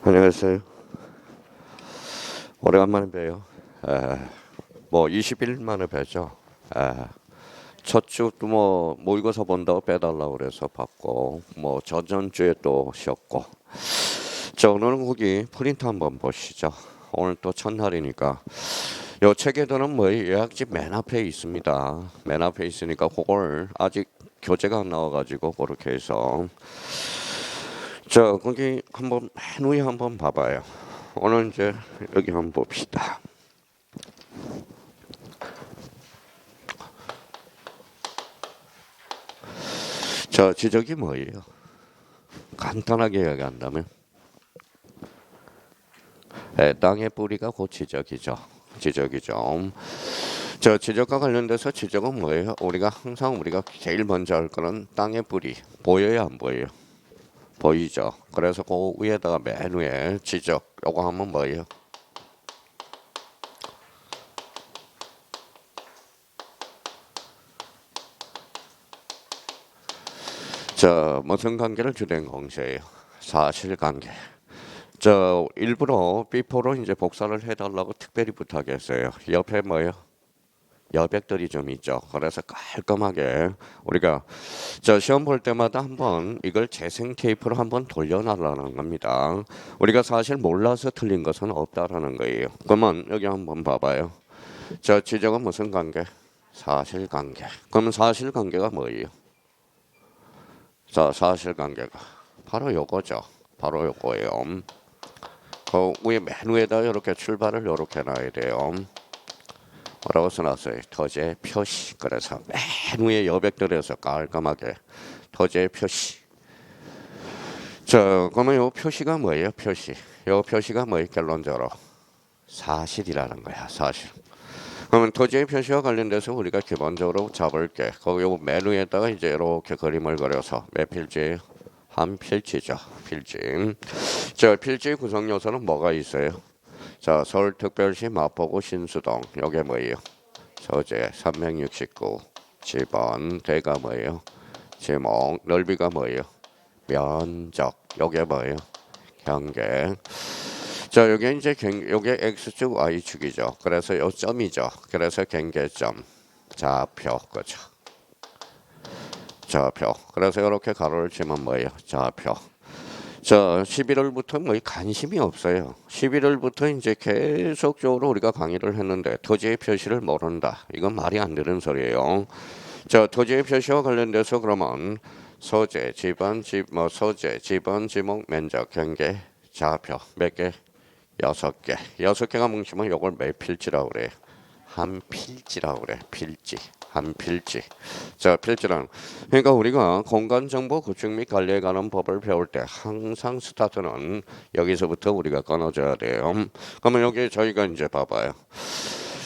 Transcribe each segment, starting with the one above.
안녕하세요. 오래간만에 봬요. 에, 뭐 20일 만에 뵈죠. 에, 첫 주도 뭐 모의고사 본다고 빼달라고 그래서 받고 뭐 저전주에 또 쉬었고. 자, 오늘은 거기 프린트 한번 보시죠. 오늘 또 첫날이니까 요 책에도는 뭐 예약집 맨 앞에 있습니다. 맨 앞에 있으니까 그걸 아직 교재가 안 나와가지고 그렇게 해서 자, 거기 한번 맨 위에 한번 봐봐요. 오늘 이제 여기 한번 봅시다. 저 지적이 뭐예요? 간단하게 이야기한다면 땅의 뿌리가 곧 지적이죠. 지적이죠. 저 지적과 관련돼서 지적은 뭐예요? 우리가 항상 우리가 제일 먼저 할 거는 땅의 뿌리. 보여요, 안 보여요? 보이죠. 그래서 그 위에다가 맨 위에 지적. 요거 하면 뭐예요? 저 무슨 관계를 주된 공시예요? 사실관계. 저 일부러 비포로 이제 복사를 해달라고 특별히 부탁했어요. 옆에 뭐요? 여백들이 좀 있죠. 그래서 깔끔하게 우리가 저 시험 볼 때마다 한번 이걸 재생 테이프로 한번 돌려놔라는 겁니다. 우리가 사실 몰라서 틀린 것은 없다라는 거예요. 그러면 여기 한번 봐봐요. 저 지적은 무슨 관계? 사실관계. 그러면 사실관계가 뭐예요? 자, 사실관계가 바로 요거죠. 바로 요거예요. 그 위에 맨 위에다 이렇게 출발을 이렇게 놔야 돼요. 뭐라고 써놨어요? 토지의 표시. 그래서 맨 위에 여백들에서 깔끔하게 토지의 표시. 자, 그러면 요 표시가 뭐예요? 표시. 요 표시가 뭐예요? 결론적으로 사실이라는 거야. 사실. 그러면 토지의 표시와 관련돼서 우리가 기본적으로 잡을 게 거기 요 맨 위에다가 이제 이렇게 그림을 그려서 몇 필지예요? 한 필지죠. 필지. 자, 필지 구성 요소는 뭐가 있어요? 자, 서울특별시 마포구 신수동. 요게 뭐예요? 소재 369. 지번 대가 뭐예요? 지목 넓이가 뭐예요? 면적. 요게 뭐예요? 경계. 자, 요게 이제 요게 x축 y축이죠. 그래서 요 점이죠. 그래서 경계점. 좌표. 그죠? 좌표. 그래서 이렇게 가로를 치면 뭐예요? 좌표. 자, 11월부터 뭐 관심이 없어요. 11월부터 이제 계속적으로 우리가 강의를 했는데 토지의 표시를 모른다. 이건 말이 안 되는 소리예요. 자, 토지의 표시와 관련돼서 그러면 소재, 지번, 뭐 소재, 지번, 지목, 면적, 경계, 좌표 몇 개? 6개. 6개가 뭉치면 이걸 몇 필지라고 그래요? 한 필지라고 그래. 필지. 한 필지. 자, 필지란 그러니까 우리가 공간 정보 구축 및 관리에 관한 법을 배울 때 항상 스타트는 여기서부터 우리가 끊어줘야 돼요. 그러면 여기 저희가 이제 봐봐요.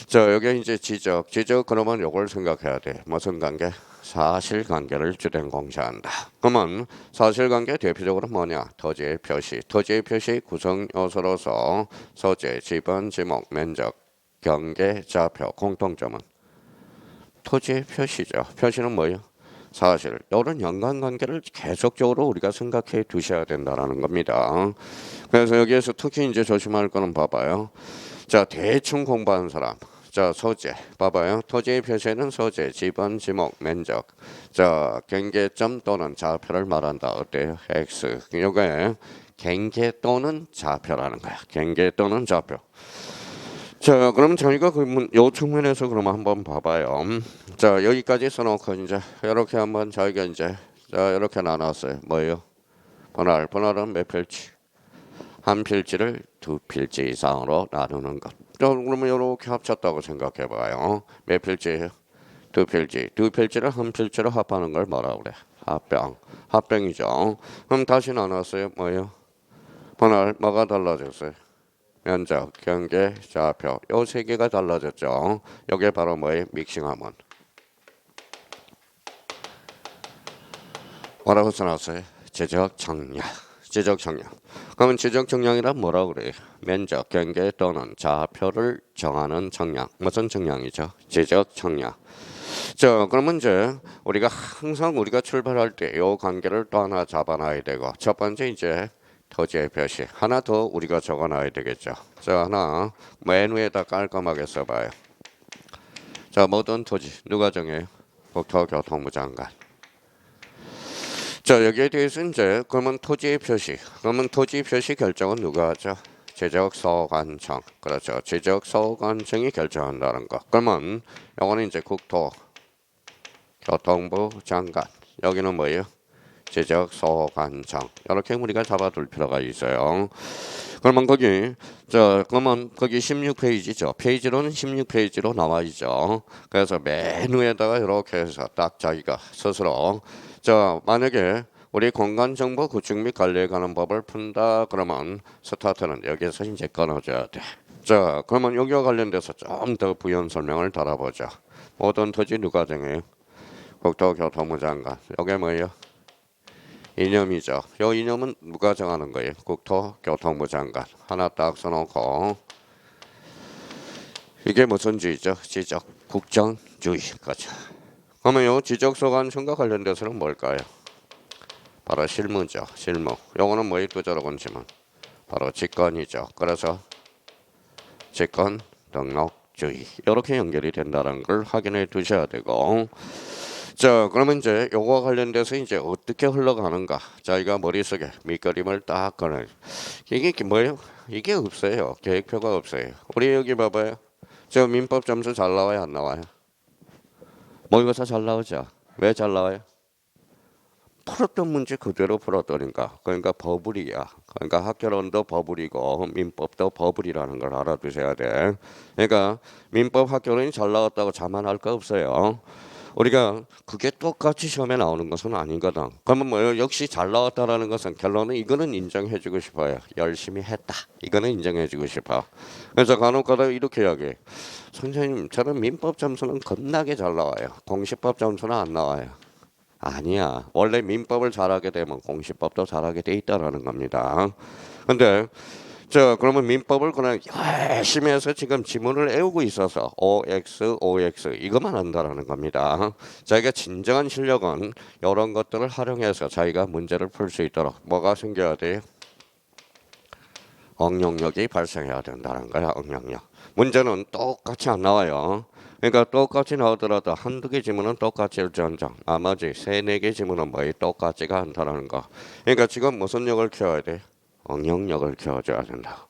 자, 여기 이제 지적 그러면 요걸 생각해야 돼. 무슨 관계? 사실관계를 주된 공시한다. 그러면 사실관계 대표적으로 뭐냐? 토지의 표시. 토지의 표시 구성 요소로서 소재, 지번, 지목, 면적, 경계, 좌표. 공통점은 토지의 표시죠. 표시는 뭐예요? 사실 이런 연관관계를 계속적으로 우리가 생각해 두셔야 된다는 겁니다. 그래서 여기에서 특히 이제 조심할 거는 봐봐요. 자, 대충 공부하는 사람. 자, 소재 봐봐요. 토지의 표시는 소재, 지번, 지목, 면적. 자, 경계점 또는 좌표를 말한다. 어때요? X. 이게 경계 또는 좌표라는 거야. 경계 또는 좌표. 자, 그럼 저희가 요 측면에서 그럼 한번 봐봐요. 자, 여기까지 써놓고 이제 이렇게 한번 저희가 이제 자 이렇게 나눴어요. 뭐예요? 분할은 몇 필지? 한 필지를 두 필지 이상으로 나누는 것. 자, 그러면 이렇게 합쳤다고 생각해봐요. 몇 필지예요? 두 필지. 두 필지를 한 필지로 합하는 걸 뭐라 그래? 합병이죠. 그럼 다시 나눴어요. 뭐예요? 분할 뭐가 달라졌어요? 면적, 경계, 좌표 요 세 개가 달라졌죠. 요게 바로 뭐예요? 믹싱하면 뭐라고 써놨어요? 지적 정량. 지적 정량. 그러면 지적 정량이란 뭐라고 그래요? 면적, 경계 또는 좌표를 정하는 정량. 무슨 정량이죠? 지적 정량. 자, 그러면 이제 우리가 항상 우리가 출발할 때 요 관계를 또 하나 잡아놔야 되고 첫 번째 이제 토지의 표시. 하나 더 우리가 적어놔야 되겠죠. 자, 하나 맨 위에다 깔끔하게 써봐요. 자, 모든 토지 누가 정해요? 국토교통부 장관. 자, 여기에 대해서 이제 그러면 토지의 표시. 그러면 토지 표시 결정은 누가 하죠? 지적소관청. 그렇죠. 지적소관청이 결정한다는 거. 그러면 이거는 이제 국토교통부 장관. 여기는 뭐예요? 지적소관청. 이렇게 우리가 잡아둘 필요가 있어요. 그러면 그러면 거기 16페이지죠. 페이지로는 16페이지로 나와 있죠. 그래서 맨 위에다가 이렇게 해서 딱 자기가 스스로 만약에 우리 공간정보 구축 및 관리에 관한 법을 푼다 그러면 스타트는 여기서 이제 끊어줘야 돼. 자, 그러면 여기와 관련돼서 좀 더 부연 설명을 달아보자. 모든 토지 누가 정해요? 국토교통부 장관. 이게 뭐예요? 이념이죠. 이 이념은 누가 정하는 거예요? 국토교통부 장관. 하나 딱 써놓고 이게 무슨 주의죠? 지적 국정주의. 그렇죠. 그러면 이 지적소관청과 관련돼서는 뭘까요? 바로 실무죠. 실무. 요거는 뭐의 구조로군 지문? 바로 직권이죠. 그래서 직권 등록주의. 이렇게 연결이 된다는 걸 확인해 두셔야 되고. 자, 그러면 이제 요거와 관련돼서 이제 어떻게 흘러가는가? 자기가 머릿속에 밑그림을 딱 그려. 이게 뭐예요? 이게 없어요. 계획표가 없어요. 우리 여기 봐봐요. 저 민법 점수 잘 나와요, 안 나와요? 모의고사 잘 나오죠? 왜 잘 나와요? 풀었던 문제 그대로 풀었더니까. 그러니까 버블이야. 그러니까 학교론도 버블이고 민법도 버블이라는 걸 알아두셔야 돼. 그러니까 민법 학교론이 잘 나왔다고 자만할 거 없어요. 우리가 그게 똑같이 시험에 나오는 것은 아니거든. 그러면 뭐 역시 잘 나왔다라는 것은 결론은 이거는 인정해주고 싶어요. 열심히 했다. 이거는 인정해주고 싶어. 그래서 간혹가다 이렇게 이야기해. 선생님, 저는 민법 점수는 겁나게 잘 나와요. 공시법 점수는 안 나와요. 아니야. 원래 민법을 잘하게 되면 공시법도 잘하게 돼 있다라는 겁니다. 근데 그러면 민법을 그냥 열심히 해서 지금 지문을 외우고 있어서 OX 이것만 한다라는 겁니다. 자기가 진정한 실력은 이런 것들을 활용해서 자기가 문제를 풀 수 있도록 뭐가 생겨야 돼요? 응용력이 발생해야 된다는 거야. 응용력. 문제는 똑같이 안 나와요. 그러니까 똑같이 나오더라도 한두 개 지문은 똑같일지언정 나머지 세네 개 지문은 뭐에 똑같지가 않다는 거. 그러니까 지금 무슨 역을 키워야 돼? 응용력을 키워줘야 된다.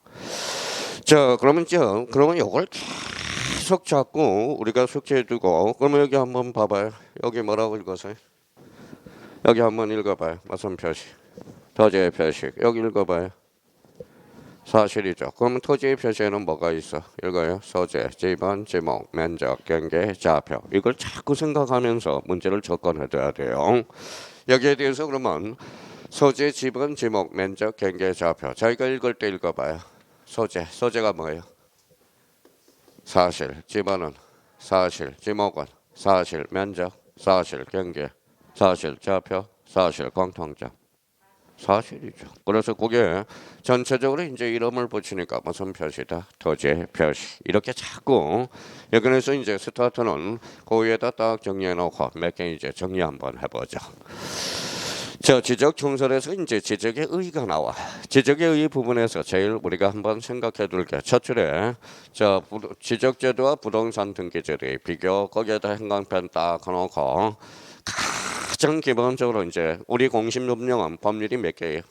자, 그러면 이걸 계속 잡고 우리가 숙제해두고 그러면 여기 한번 봐봐요. 여기 뭐라고 읽었어요? 여기 한번 읽어봐요. 무슨 표시? 토지의 표시. 여기 읽어봐요. 사실이죠. 그러면 토지의 표시에는 뭐가 있어? 읽어요. 소재, 지번, 지목, 면적, 경계, 좌표. 이걸 자꾸 생각하면서 문제를 접근해둬야 돼요. 여기에 대해서 그러면 소재, 지번, 지목, 면적, 경계, 좌표. 자기가 읽을 때 읽어봐요. 소재가 뭐예요? 사실, 지번은 사실, 지목은 사실, 면적, 사실, 경계, 사실, 좌표, 사실, 공통점. 사실이죠. 그래서 그게 전체적으로 이제 이름을 붙이니까 무슨 표시다? 토지의 표시. 이렇게 자꾸 여기서 이제 스타트는 그 위에다 딱 정리해 놓고 몇 개 이제 정리 한번 해보죠. 지적 총설에서 이제 지적의 의의가 나와. 지적의 의의 부분에서 제일 우리가 한번 생각해 둘게. 첫 줄에 지적제도와 부동산 등기제도의 비교 거기에다 행간편 딱 해놓고 가장 기본적으로 이제 우리 공시법령은 법률이 몇 개예요?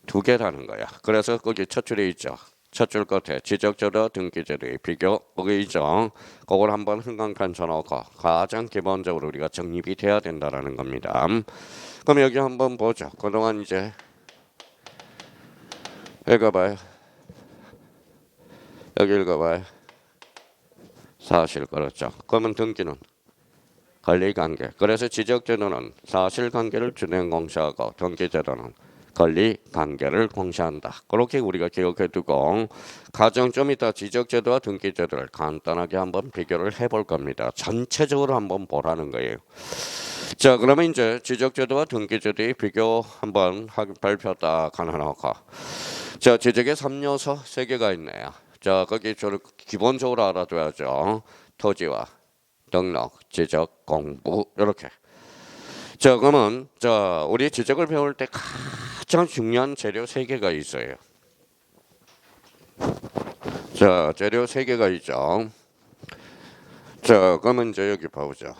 2개라는 거야. 그래서 거기 첫 줄에 있죠. 첫 줄 끝에 지적제도 등기제도의 비교 거기 있죠. 그걸 한번 행간편 쳐놓고 가장 기본적으로 우리가 정립이 돼야 된다라는 겁니다. 그럼 여기 한번 보죠. 그동안 이제 읽어봐요. 여기 읽어봐요. 사실 그렇죠. 그러면 등기는 권리관계. 그래서 지적제도는 사실관계를 준행 공시하고 등기제도는 권리관계를 공시한다. 그렇게 우리가 기억해 두고 가정 좀 이따 지적제도와 등기제도를 간단하게 한번 비교를 해볼 겁니다. 전체적으로 한번 보라는 거예요. 자, 그러면 이제 지적제도와 등기제도의 비교 한번 발표 딱 하나 놓고 지적의 3요소 3개가 있네요. 거기 기본적으로 알아둬야죠. 토지와 등록, 지적, 공부 이렇게. 그러면 우리 지적을 배울 때 가장 중요한 재료 3개가 있어요. 자, 재료 3개가 있죠. 자, 그러면 이제 여기 봐보자.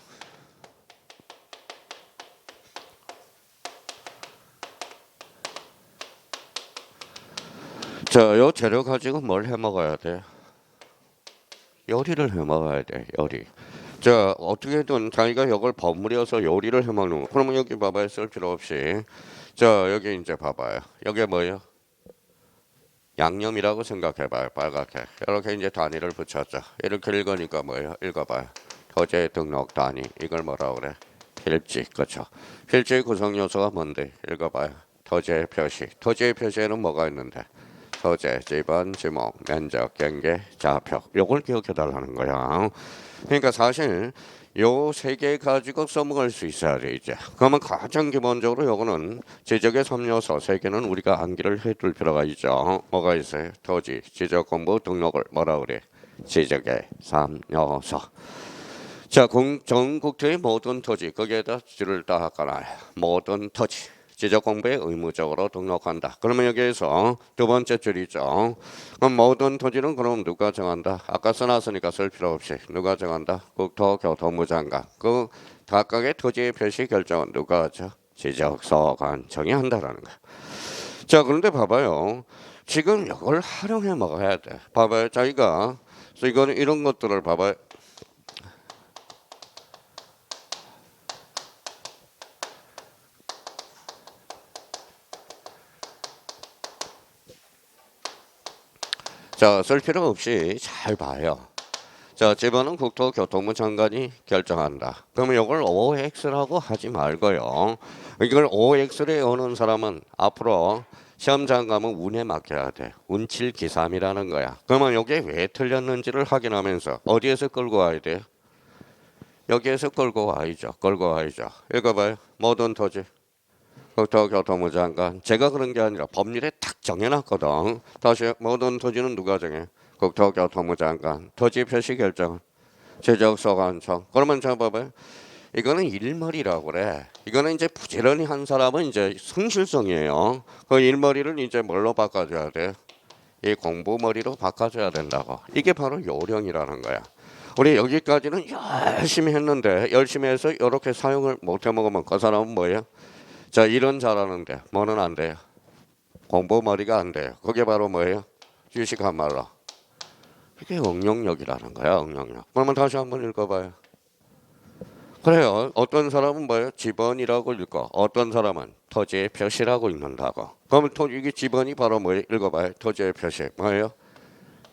자, 요 재료 가지고 뭘 해 먹어야 돼? 요리를 해 먹어야 돼. 요리. 자, 어떻게든 자기가 이걸 버무려서 요리를 해 먹는 거. 그러면 여기 봐봐요. 쓸 필요 없이. 자, 여기 이제 봐봐요. 여기 뭐예요? 양념이라고 생각해봐요. 빨갛게. 이렇게 이제 단위를 붙였죠. 이렇게 읽으니까 뭐예요? 읽어봐요. 토지 등록 단위. 이걸 뭐라고 그래? 필지. 그렇죠. 필지의 구성 요소가 뭔데? 읽어봐요. 토지의 표시. 토지의 표시에는 뭐가 있는데? 소재, 지번, 지목, 면적, 경계, 좌표. 요걸 기억해 달라는 거야. 그러니까 사실 요 3개 가지고 써먹을 수 있어야 돼 이제. 그러면 가장 기본적으로 요거는 지적의 3요소 3개는 우리가 암기를 해둘 필요가 있죠. 뭐가 있어요? 토지, 지적 공부, 등록을 뭐라 그래? 지적의 3요소. 자, 전국토의 모든 토지 거기에다 줄을 다 할까나요? 모든 토지. 지적 공부에 의무적으로 등록한다. 그러면 여기에서 두 번째 줄이죠. 그럼 모든 토지는 그럼 누가 정한다? 아까 써놨으니까 쓸 필요 없이 누가 정한다? 국토교통부 장관. 그 각각의 토지의 표시 결정은 누가 하죠? 지적소관청이 한다라는 거야. 자, 그런데 봐봐요. 지금 이걸 활용해 먹어야 돼. 봐봐요. 자기가 이거는 이런 것들을 봐봐요. 자, 쓸 필요 없이 잘 봐요. 자, 지번은 국토교통부 장관이 결정한다. 그러면 이걸 OX라고 하지 말고요. 이걸 OX를 외우는 사람은 앞으로 시험장 가면 운에 맡겨야 돼. 운칠기삼이라는 거야. 그러면 이게 왜 틀렸는지를 확인하면서 어디에서 끌고 와야 돼요? 여기에서 끌고 와야죠. 끌고 와야죠. 읽어봐요. 모든 토지. 국토교통부 장관. 제가 그런 게 아니라 법률에 딱 정해놨거든. 다시 모든 토지는 누가 정해? 국토교통부 장관. 토지 표시 결정. 지적소관청. 그러면 저 봐봐요. 이거는 일머리라고 그래. 이거는 이제 부지런히 한 사람은 이제 성실성이에요. 그 일머리를 이제 뭘로 바꿔줘야 돼? 이 공부머리로 바꿔줘야 된다고. 이게 바로 요령이라는 거야. 우리 여기까지는 열심히 했는데 열심히 해서 이렇게 사용을 못해 먹으면 그 사람은 뭐예요? 자, 일은 잘하는데 뭐는 안 돼요? 공부머리가 안 돼요. 그게 바로 뭐예요? 유식한 말로. 이게 응용력이라는 거야. 응용력. 그러면 다시 한번 읽어봐요. 그래요. 어떤 사람은 뭐예요? 지번이라고 읽고 어떤 사람은 토지의 표시라고 읽는다고. 그러면 이게 지번이 바로 뭐예요? 읽어봐요. 토지의 표시. 뭐예요?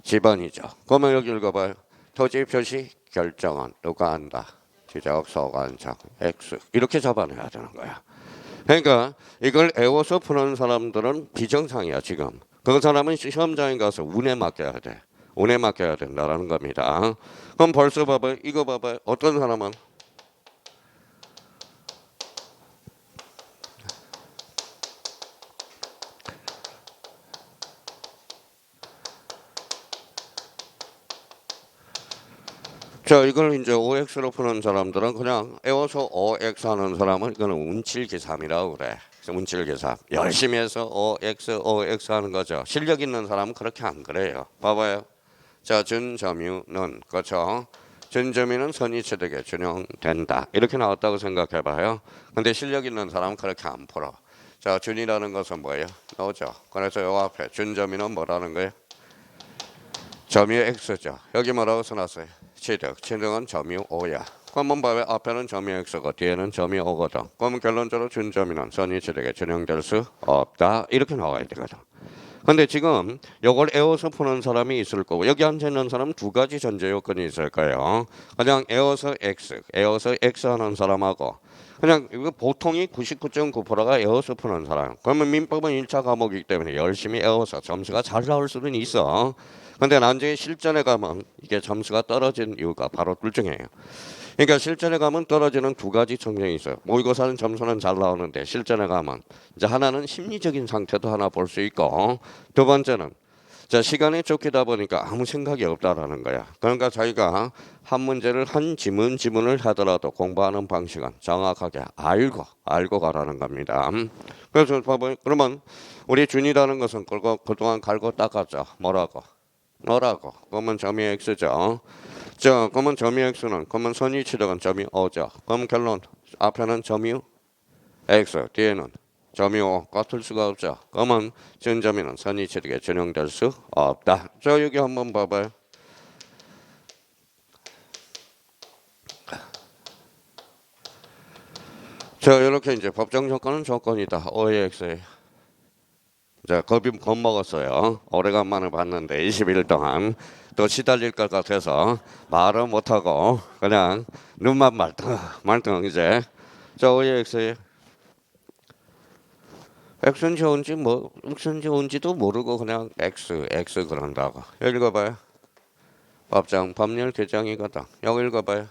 지번이죠. 그러면 여기 읽어봐요. 토지의 표시 결정은 누가 한다? 지적소관청 X. 이렇게 잡아내야 되는 거야. 그러니까 이걸 애워서 푸는 사람들은 비정상이야 지금. 그 사람은 시험장에 가서 운에 맡겨야 돼. 운에 맡겨야 된다라는 겁니다. 그럼 벌써 봐봐요. 이거 봐봐요. 어떤 사람은 자, 이걸 이제 OX로 푸는 사람들은 그냥 애워서 OX 하는 사람은 이거는 운칠기삼이라고 그래. 운칠기삼. 열심히 해서 OX 하는 거죠. 실력 있는 사람은 그렇게 안 그래요. 봐봐요. 자, 준점유는 그렇죠. 준점유는 선의취득에 준용된다. 이렇게 나왔다고 생각해봐요. 근데 실력 있는 사람은 그렇게 안 풀어. 자, 준이라는 것은 뭐예요? 나오죠. 그래서 요 앞에 준점유는 뭐라는 거예요? 점유 X죠. 여기 뭐라고 써놨어요? 취득은 점유 O야. 그러면 봐요. 앞에는 점유 X고 뒤에는 점유 O거든. 그러면 결론적으로 준점유는 선의취득에 준용될 수 없다. 이렇게 나와야 되거든. 근데 지금 이걸 애워서 푸는 사람이 있을 거고 여기 앉아 있는 사람은 두 가지 전제 요건이 있을 거예요. 그냥 애워서 X 하는 사람하고 그냥 이거 보통이 99.9%가 애워서 푸는 사람. 그러면 민법은 1차 과목이기 때문에 열심히 애워서 점수가 잘 나올 수는 있어. 근데 나중에 실전에 가면 이게 점수가 떨어진 이유가 바로 둘 중이에요. 그러니까 실전에 가면 떨어지는 두 가지 측면이 있어요. 모의고사는 점수는 잘 나오는데 실전에 가면 이제 하나는 심리적인 상태도 하나 볼 수 있고 두 번째는 자, 시간이 쫓기다 보니까 아무 생각이 없다라는 거야. 그러니까 자기가 한 문제를 한 지문을 하더라도 공부하는 방식은 정확하게 알고 가라는 겁니다. 그래서 봐봐요. 그러면 우리 준이라는 것은 그동안 갈고 닦았죠. 뭐라고? 그러면 점이 x죠. 자, 그러면 점이 x는 그러면 선이 치력은 점이 5죠. 그럼 결론 앞에는 점이 x, 뒤에는 점이 5 같을 수가 없죠. 그러면 전점이는 선이 치력에 전용될 수 없다. 자, 여기 한번 봐봐요. 자, 이렇게 이제 법정 조건은 조건이다. O의 X에. 자, 겁먹었어요. 오래간만에 봤는데 20일 동안 또 시달릴 것 같아서 말을 못하고 그냥 눈만 말등 이제. 자, O의 X에. X는 좋은지도 모르고 그냥 X 그런다고. 여기 읽어봐요. 법률 규정이거든. 여기 읽어봐요.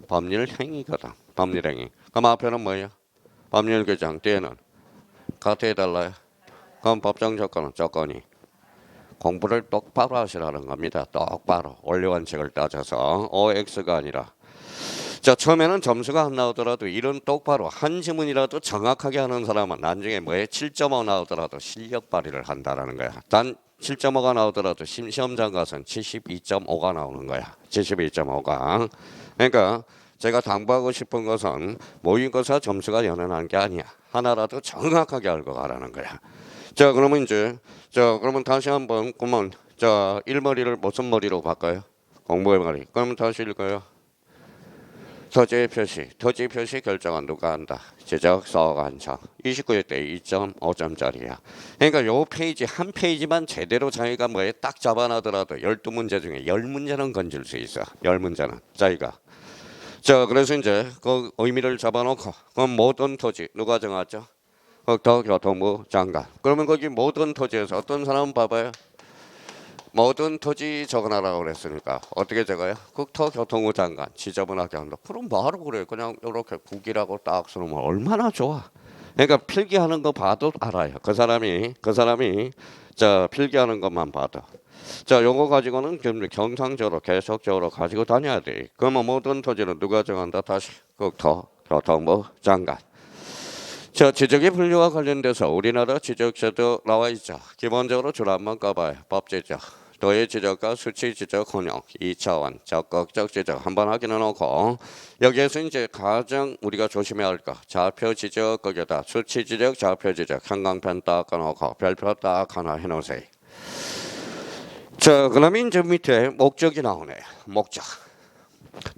법률 행위거든. 법률 행위. 그럼 앞에는 뭐예요? 법률 규정. 뒤에는 같아 달라요. 그럼 법정 조건이 공부를 똑바로 하시라는 겁니다. 똑바로 원리 원칙을 따져서 OX가 아니라. 자, 처음에는 점수가 안 나오더라도 이런 똑바로 한 지문이라도 정확하게 하는 사람은 나중에 7.5 나오더라도 실력 발휘를 한다라는 거야. 단 7.5가 나오더라도 시험장 가서는 72.5가 나오는 거야. 72.5가. 그러니까 제가 당부하고 싶은 것은 모의고사 점수가 연연한 게 아니야. 하나라도 정확하게 알고 가라는 거야. 자, 그러면 그러면 다시 한번 그러면 1머리를 무슨 머리로 바꿔요? 공부의 머리. 그러면 다시 읽어요. 토지 표시 결정은 누가 한다? 지적 서간청. 29일 때 2.5점짜리야. 그러니까 요 페이지 한 페이지만 제대로 자기가 딱 잡아놔더라도 12문제 중에 10문제는 건질 수 있어. 10문제는 자기가. 자, 그래서 이제 그 의미를 잡아놓고 그럼 모든 토지 누가 정하죠? 국토교통부 장관. 그러면 거기 모든 토지에서 어떤 사람 봐봐요. 모든 토지 적어놔라고 그랬으니까 어떻게 적어요? 국토교통부 장관 지저분하게 한다. 그럼 바로 그래. 그냥 이렇게 국이라고 딱 쓰면 얼마나 좋아. 그러니까 필기하는 거 봐도 알아요. 그 사람이 필기하는 것만 봐도. 자, 요거 가지고는 경상적으로 계속적으로 가지고 다녀야 돼. 그러면 모든 토지는 누가 정한다? 다시 국토교통부 장관. 자, 지적의 분류와 관련돼서 우리나라 지적제도 나와 있죠. 기본적으로 줄 한번 까봐요. 법제죠. 도의 지적과 수치 지적 혼용, 2차원, 적극적 지적 한번 확인해 놓고 여기에서 이제 가장 우리가 조심해야 할 거 좌표 지적 거기다 수치 지적, 좌표 지적 형광펜 딱 까놓고 별표 딱 하나 해놓으세요. 자, 그러면 이제 밑에 목적이 나오네. 목적.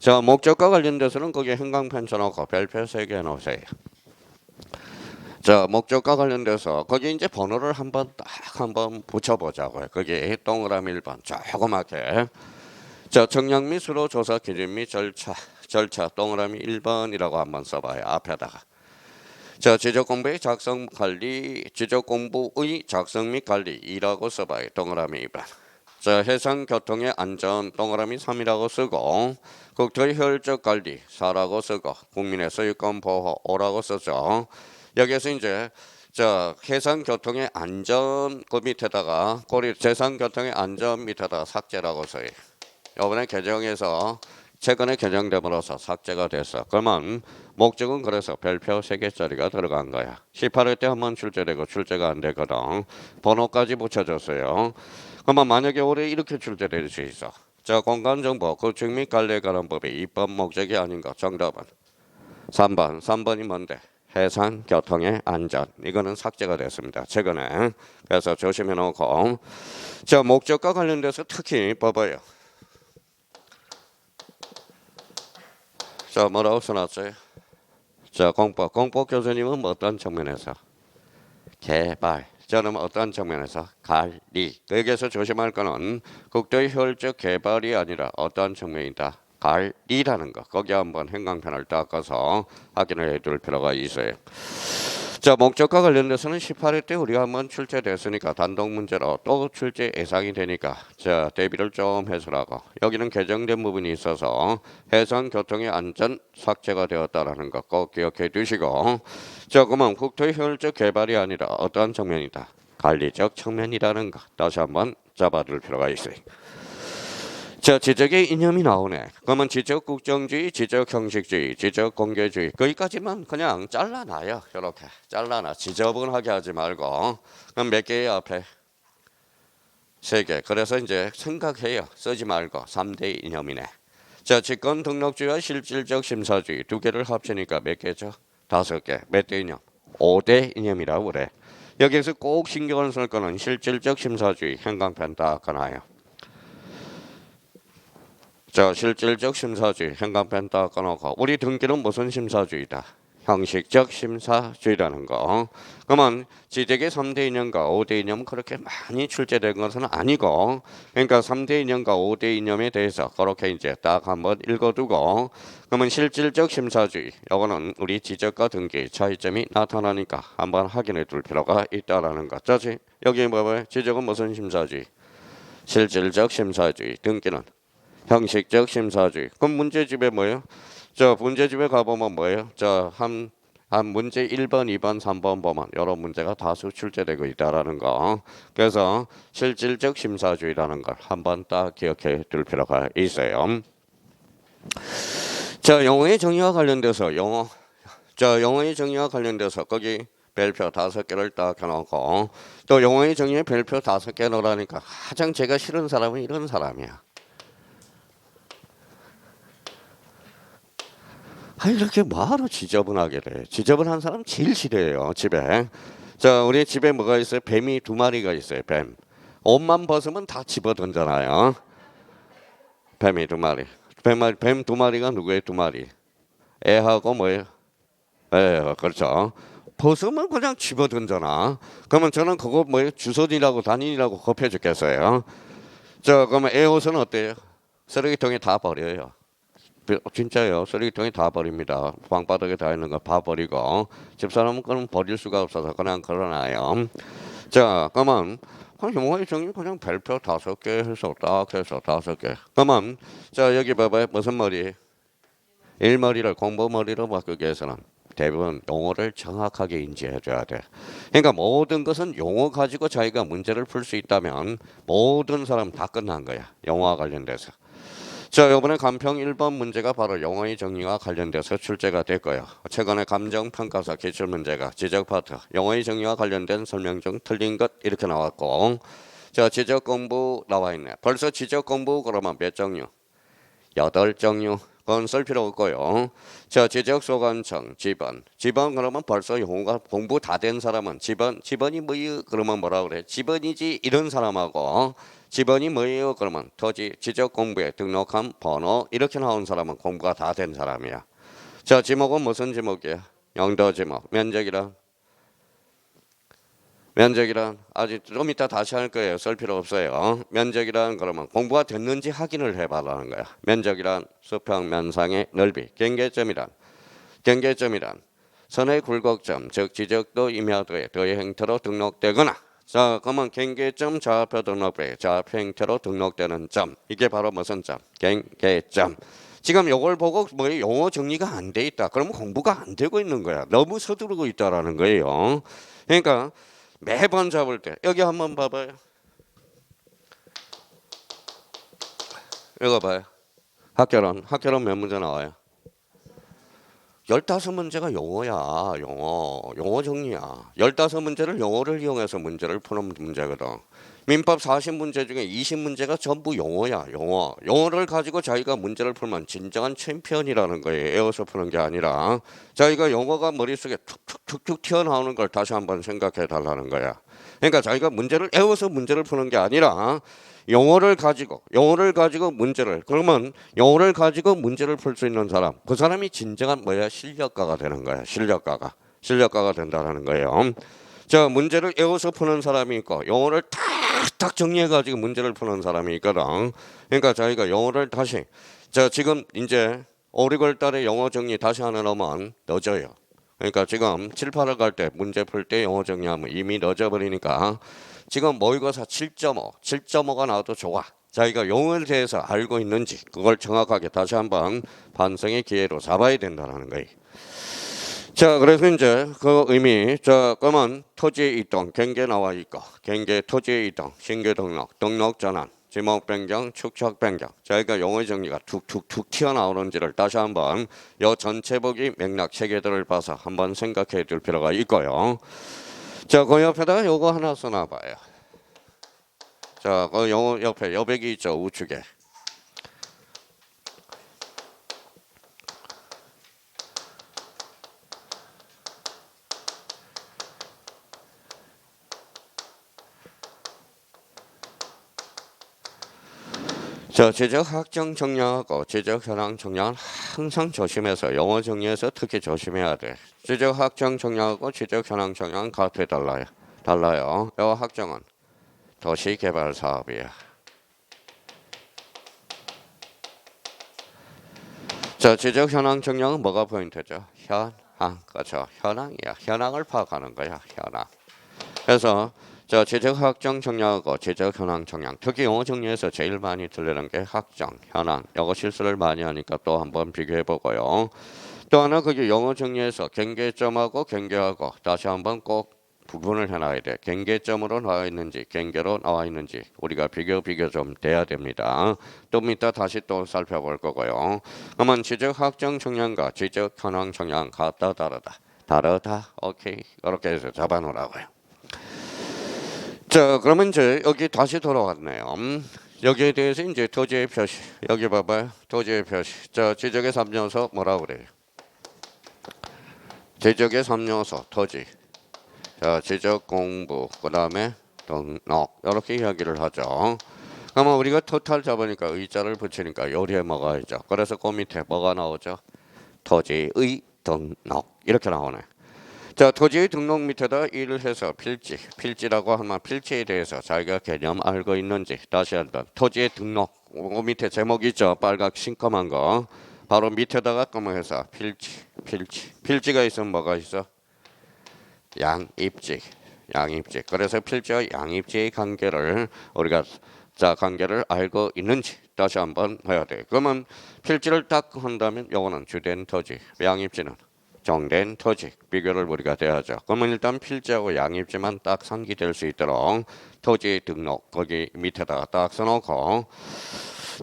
자, 목적과 관련돼서는 거기에 형광펜 쳐놓고 별표 3개 해놓으세요. 자, 목적과 관련돼서 거기 이제 번호를 한번 붙여보자고요. 거기 동그라미 1번 조그맣게. 자, 정량 및 수로 조사 기준 및 절차 동그라미 1번이라고 한번 써봐요. 앞에다가. 자, 지적공부의 작성 및 관리 2라고 써봐요. 동그라미 2번. 자, 해상교통의 안전 동그라미 3이라고 쓰고 국토의 효율적 관리 4라고 쓰고 국민의 소유권 보호 5라고 쓰죠. 여기에서 이제 해상교통의 안전 그 밑에다가 재산교통의 안전 밑에다가 삭제라고 써요. 이번에 최근에 개정됨으로써 삭제가 됐어. 그러면 목적은 그래서 별표 3개짜리가 들어간 거야. 18회 때 한번 출제되고 출제가 안 되거든. 번호까지 붙여줬어요. 그러면 만약에 올해 이렇게 출제될 수 있어. 자, 공간정보 구축 및 관리에 관한 법의 입법 목적이 아닌 것. 정답은 3번이 뭔데? 해상교통의 안전. 이거는 삭제가 됐습니다. 최근에. 그래서 조심해 놓고. 자, 목적과 관련돼서 특히 봐봐요. 자, 뭐라고 써놨어요? 자, 공법 교수님은 어떤 측면에서? 개발. 저는 어떤 측면에서? 관리. 여기에서 조심할 거는 국토의 효율적 개발이 아니라 어떤 측면이다? 관리라는 거. 거기 한번 형광펜을 닦아서 확인을 해둘 필요가 있어요. 자, 목적과 관련돼서는 18회 때 우리가 한번 출제됐으니까 단독 문제로 또 출제 예상이 되니까 자, 대비를 좀 해서라고. 여기는 개정된 부분이 있어서 해상교통의 안전 삭제가 되었다라는 거 꼭 기억해 두시고. 자, 그러면 국토의 효율적 개발이 아니라 어떠한 측면이다? 관리적 측면이라는 거 다시 한번 잡아둘 필요가 있어요. 자, 지적의 이념이 나오네. 그러면 지적 국정주의, 지적 형식주의, 지적 공개주의 거기까지만 그냥 잘라놔요. 이렇게 잘라놔. 지저분하게 하지 말고. 그럼 몇 개예요 앞에? 3개. 그래서 이제 생각해요. 쓰지 말고 3대 이념이네. 자, 직권 등록주의와 실질적 심사주의 2개를 합치니까 몇 개죠? 5개. 몇 대 이념? 5대 이념이라고 그래. 여기서 꼭 신경을 쓸 거는 실질적 심사주의 형광펜 딱 꺼놔요. 자, 실질적 심사주의 형광펜 딱 꺼놓고 우리 등기는 무슨 심사주의다? 형식적 심사주의라는 거. 그러면 지적의 3대 이념과 5대 이념은 그렇게 많이 출제된 것은 아니고, 그러니까 3대 이념과 5대 이념에 대해서 그렇게 이제 딱 한번 읽어두고, 그러면 실질적 심사주의, 이거는 우리 지적과 등기 차이점이 나타나니까 한번 확인해 둘 필요가 있다라는 거. 자, 여기 봐봐요. 지적은 무슨 심사주의? 실질적 심사주의. 등기는 형식적 심사주의. 그럼 문제집에 뭐예요? 자, 문제집에 가보면 뭐예요? 자, 한 문제 1번, 2번, 3번 보면 여러 문제가 다수 출제되고 있다라는 거. 그래서 실질적 심사주의라는 걸 한번 딱 기억해 둘 필요가 있어요. 자, 용어의 정의와 관련돼서 용어의 정의와 관련돼서 거기 별표 5개를 딱 해놓고 또 용어의 정의에 별표 5개 넣으라니까 가장 제가 싫은 사람은 이런 사람이야. 이렇게 뭐하러 지저분하게 돼. 지저분한 사람 제일 싫어해요. 집에. 자, 우리 집에 뭐가 있어요? 뱀이 2마리가 있어요. 뱀. 옷만 벗으면 다 집어던잖아요. 뱀이 2마리. 뱀 2마리가 누구예요? 2마리. 애하고 뭐예요? 애, 그렇죠. 벗으면 그냥 집어던잖아. 그러면 저는 그거 뭐예요? 주선이라고 단인이라고 겁해 죽겠어요. 자, 그러면 애 옷은 어때요? 쓰레기통에 다 버려요. 진짜요. 쓰레기통에 다 버립니다. 방바닥에 다 있는 거 다 버리고 집사람은 그럼 버릴 수가 없어서 그냥 걸어놔요. 자, 그러면 용어의 정의 그냥 별표 5개 해서 딱 해서 5개. 그러면 자, 여기 봐봐요. 무슨 머리? 일머리를 공부머리로 바꾸기 위해서는 대부분 용어를 정확하게 인지해줘야 돼. 그러니까 모든 것은 용어 가지고 자기가 문제를 풀 수 있다면 모든 사람 다 끝난 거야. 용어와 관련돼서. 자, 이번에 간평 1번 문제가 바로 용어의 정의와 관련돼서 출제가 됐고요. 최근에 감정평가사 기출문제가 지적 파트 용어의 정의와 관련된 설명 중 틀린 것 이렇게 나왔고, 자, 지적 공부 나와 있네. 벌써 지적 공부 그러면 몇 종류? 8종류. 그건 쓸 필요 없고요. 자, 지적 소관청 지번 그러면 벌써 용어가 공부 다 된 사람은 지번이 뭐예요? 그러면 뭐라 그래? 지번이지 이런 사람하고 지번이 뭐예요? 그러면 토지 지적 공부에 등록한 번호 이렇게 나온 사람은 공부가 다 된 사람이야. 자, 지목은 무슨 지목이야? 영도 지목. 면적이란 아직 좀 이따 다시 할 거예요. 쓸 필요 없어요. 면적이란 그러면 공부가 됐는지 확인을 해봐라는 거야. 면적이란 수평 면상의 넓이. 경계점이란 선의 굴곡점 즉 지적도 임야도의 도의 행태로 등록되거나, 자, 그러면 경계점 좌표 등록부에 좌표 행태로 등록되는 점, 이게 바로 무슨 점? 경계점. 지금 요걸 보고 뭐 용어 정리가 안 돼 있다. 그러면 공부가 안 되고 있는 거야. 너무 서두르고 있다라는 거예요. 그러니까 매번 잡을 때 여기 한번 봐봐요. 읽어봐요. 학교론 몇 문제 나와요? 15문제가 용어야. 용어 정리야. 15문제를 용어를 이용해서 문제를 푸는 문제거든. 민법 40문제 중에 20문제가 전부 용어야. 용어를 가지고 자기가 문제를 풀면 진정한 챔피언이라는 거예요. 애워서 푸는 게 아니라 자기가 용어가 머릿속에 툭툭툭툭 튀어나오는 걸 다시 한번 생각해 달라는 거야. 그러니까 자기가 문제를 애워서 문제를 푸는 게 아니라 용어를 가지고 문제를, 그러면 용어를 가지고 문제를 풀 수 있는 사람, 그 사람이 진정한 뭐야? 실력가가 되는 거야. 실력가가 된다는 거예요. 자, 문제를 외워서 푸는 사람이 있고 용어를 탁탁 정리해가지고 문제를 푸는 사람이 있거든. 그러니까 자기가 용어를 다시, 자, 지금 이제 5, 6월 달에 용어 정리 다시 하나 넣으면 늦어요. 그러니까 지금 7, 8월 갈 때 문제 풀 때 용어 정리하면 이미 늦어버리니까 지금 모의고사 7.5가 나와도 좋아. 자기가 용어에 대해서 알고 있는지 그걸 정확하게 다시 한번 반성의 기회로 잡아야 된다는 거예요. 자, 그래서 이제 그 의미, 자, 그러면 토지 이동, 경계 나와 있고, 경계 토지 이동, 신규 등록, 등록 전환, 지목 변경, 축척 변경. 저희가 용어 정리가 툭툭툭 튀어나오는지를 다시 한번 요 전체 보기 맥락 체계들을 봐서 한번 생각해 둘 필요가 있고요. 자, 그 옆에다가 요거 하나 써놔봐요. 자, 그 요 옆에 여백이 있죠, 우측에. 자, 지적 확정 정량하고 지적 현황 정량은 항상 조심해서 용어 정리에서 특히 조심해야 돼. 지적 확정 정량하고 지적 현황 정량은 같아 달라요. 달라요. 요 확정은 도시 개발 사업이야. 자, 지적 현황 정량은 뭐가 포인트죠? 현황. 그렇죠. 현황이야. 현황을 파악하는 거야. 현황. 그래서 자, 지적 확정 정량하고 지적 현황 정량. 특히 용어 정리에서 제일 많이 들리는 게 확정, 현황. 이거 실수를 많이 하니까 또 한번 비교해 보고요. 또 하나 그게 용어 정리에서 경계점하고 경계하고 다시 한번 꼭 구분을 해놔야 돼. 경계점으로 나와 있는지 경계로 나와 있는지 우리가 비교 좀 돼야 됩니다. 좀 이따 다시 또 살펴볼 거고요. 그러면 지적 확정 정량과 지적 현황 정량 같다 다르다. 다르다. 오케이. 이렇게 해서 잡아놓으라고요. 자, 그러면 이제 여기 다시 돌아왔네요. 여기에 대해서 이제 토지의 표시. 여기 봐봐요. 토지의 표시. 자, 지적의 3요소 뭐라고 그래요? 지적의 3요소 토지. 자, 지적 공부. 그 다음에 등록. 이렇게 이야기를 하죠. 그러면 우리가 토탈 잡으니까 의자를 붙이니까 요리에 뭐가 있죠? 그래서 그 밑에 뭐가 나오죠? 토지의 등록. 이렇게 나오네. 자, 토지의 등록 밑에다 일을 해서 필지라고 하면 필지에 대해서 자기가 개념 알고 있는지 다시 한번 토지의 등록 그 밑에 제목 있죠? 빨갛 심검한 거 바로 밑에다가 검해서 필지가 있으면 뭐가 있어? 양입지. 그래서 필지와 양입지의 관계를 우리가 관계를 알고 있는지 다시 한번 해야 돼. 그러면 필지를 딱 한다면 요거는 주된 토지, 양입지는 정된 토지 비교를 우리가 돼야죠. 그러면 일단 필지하고 양입지만 딱 상기될 수 있도록 토지 등록 거기 밑에다가 딱 써놓고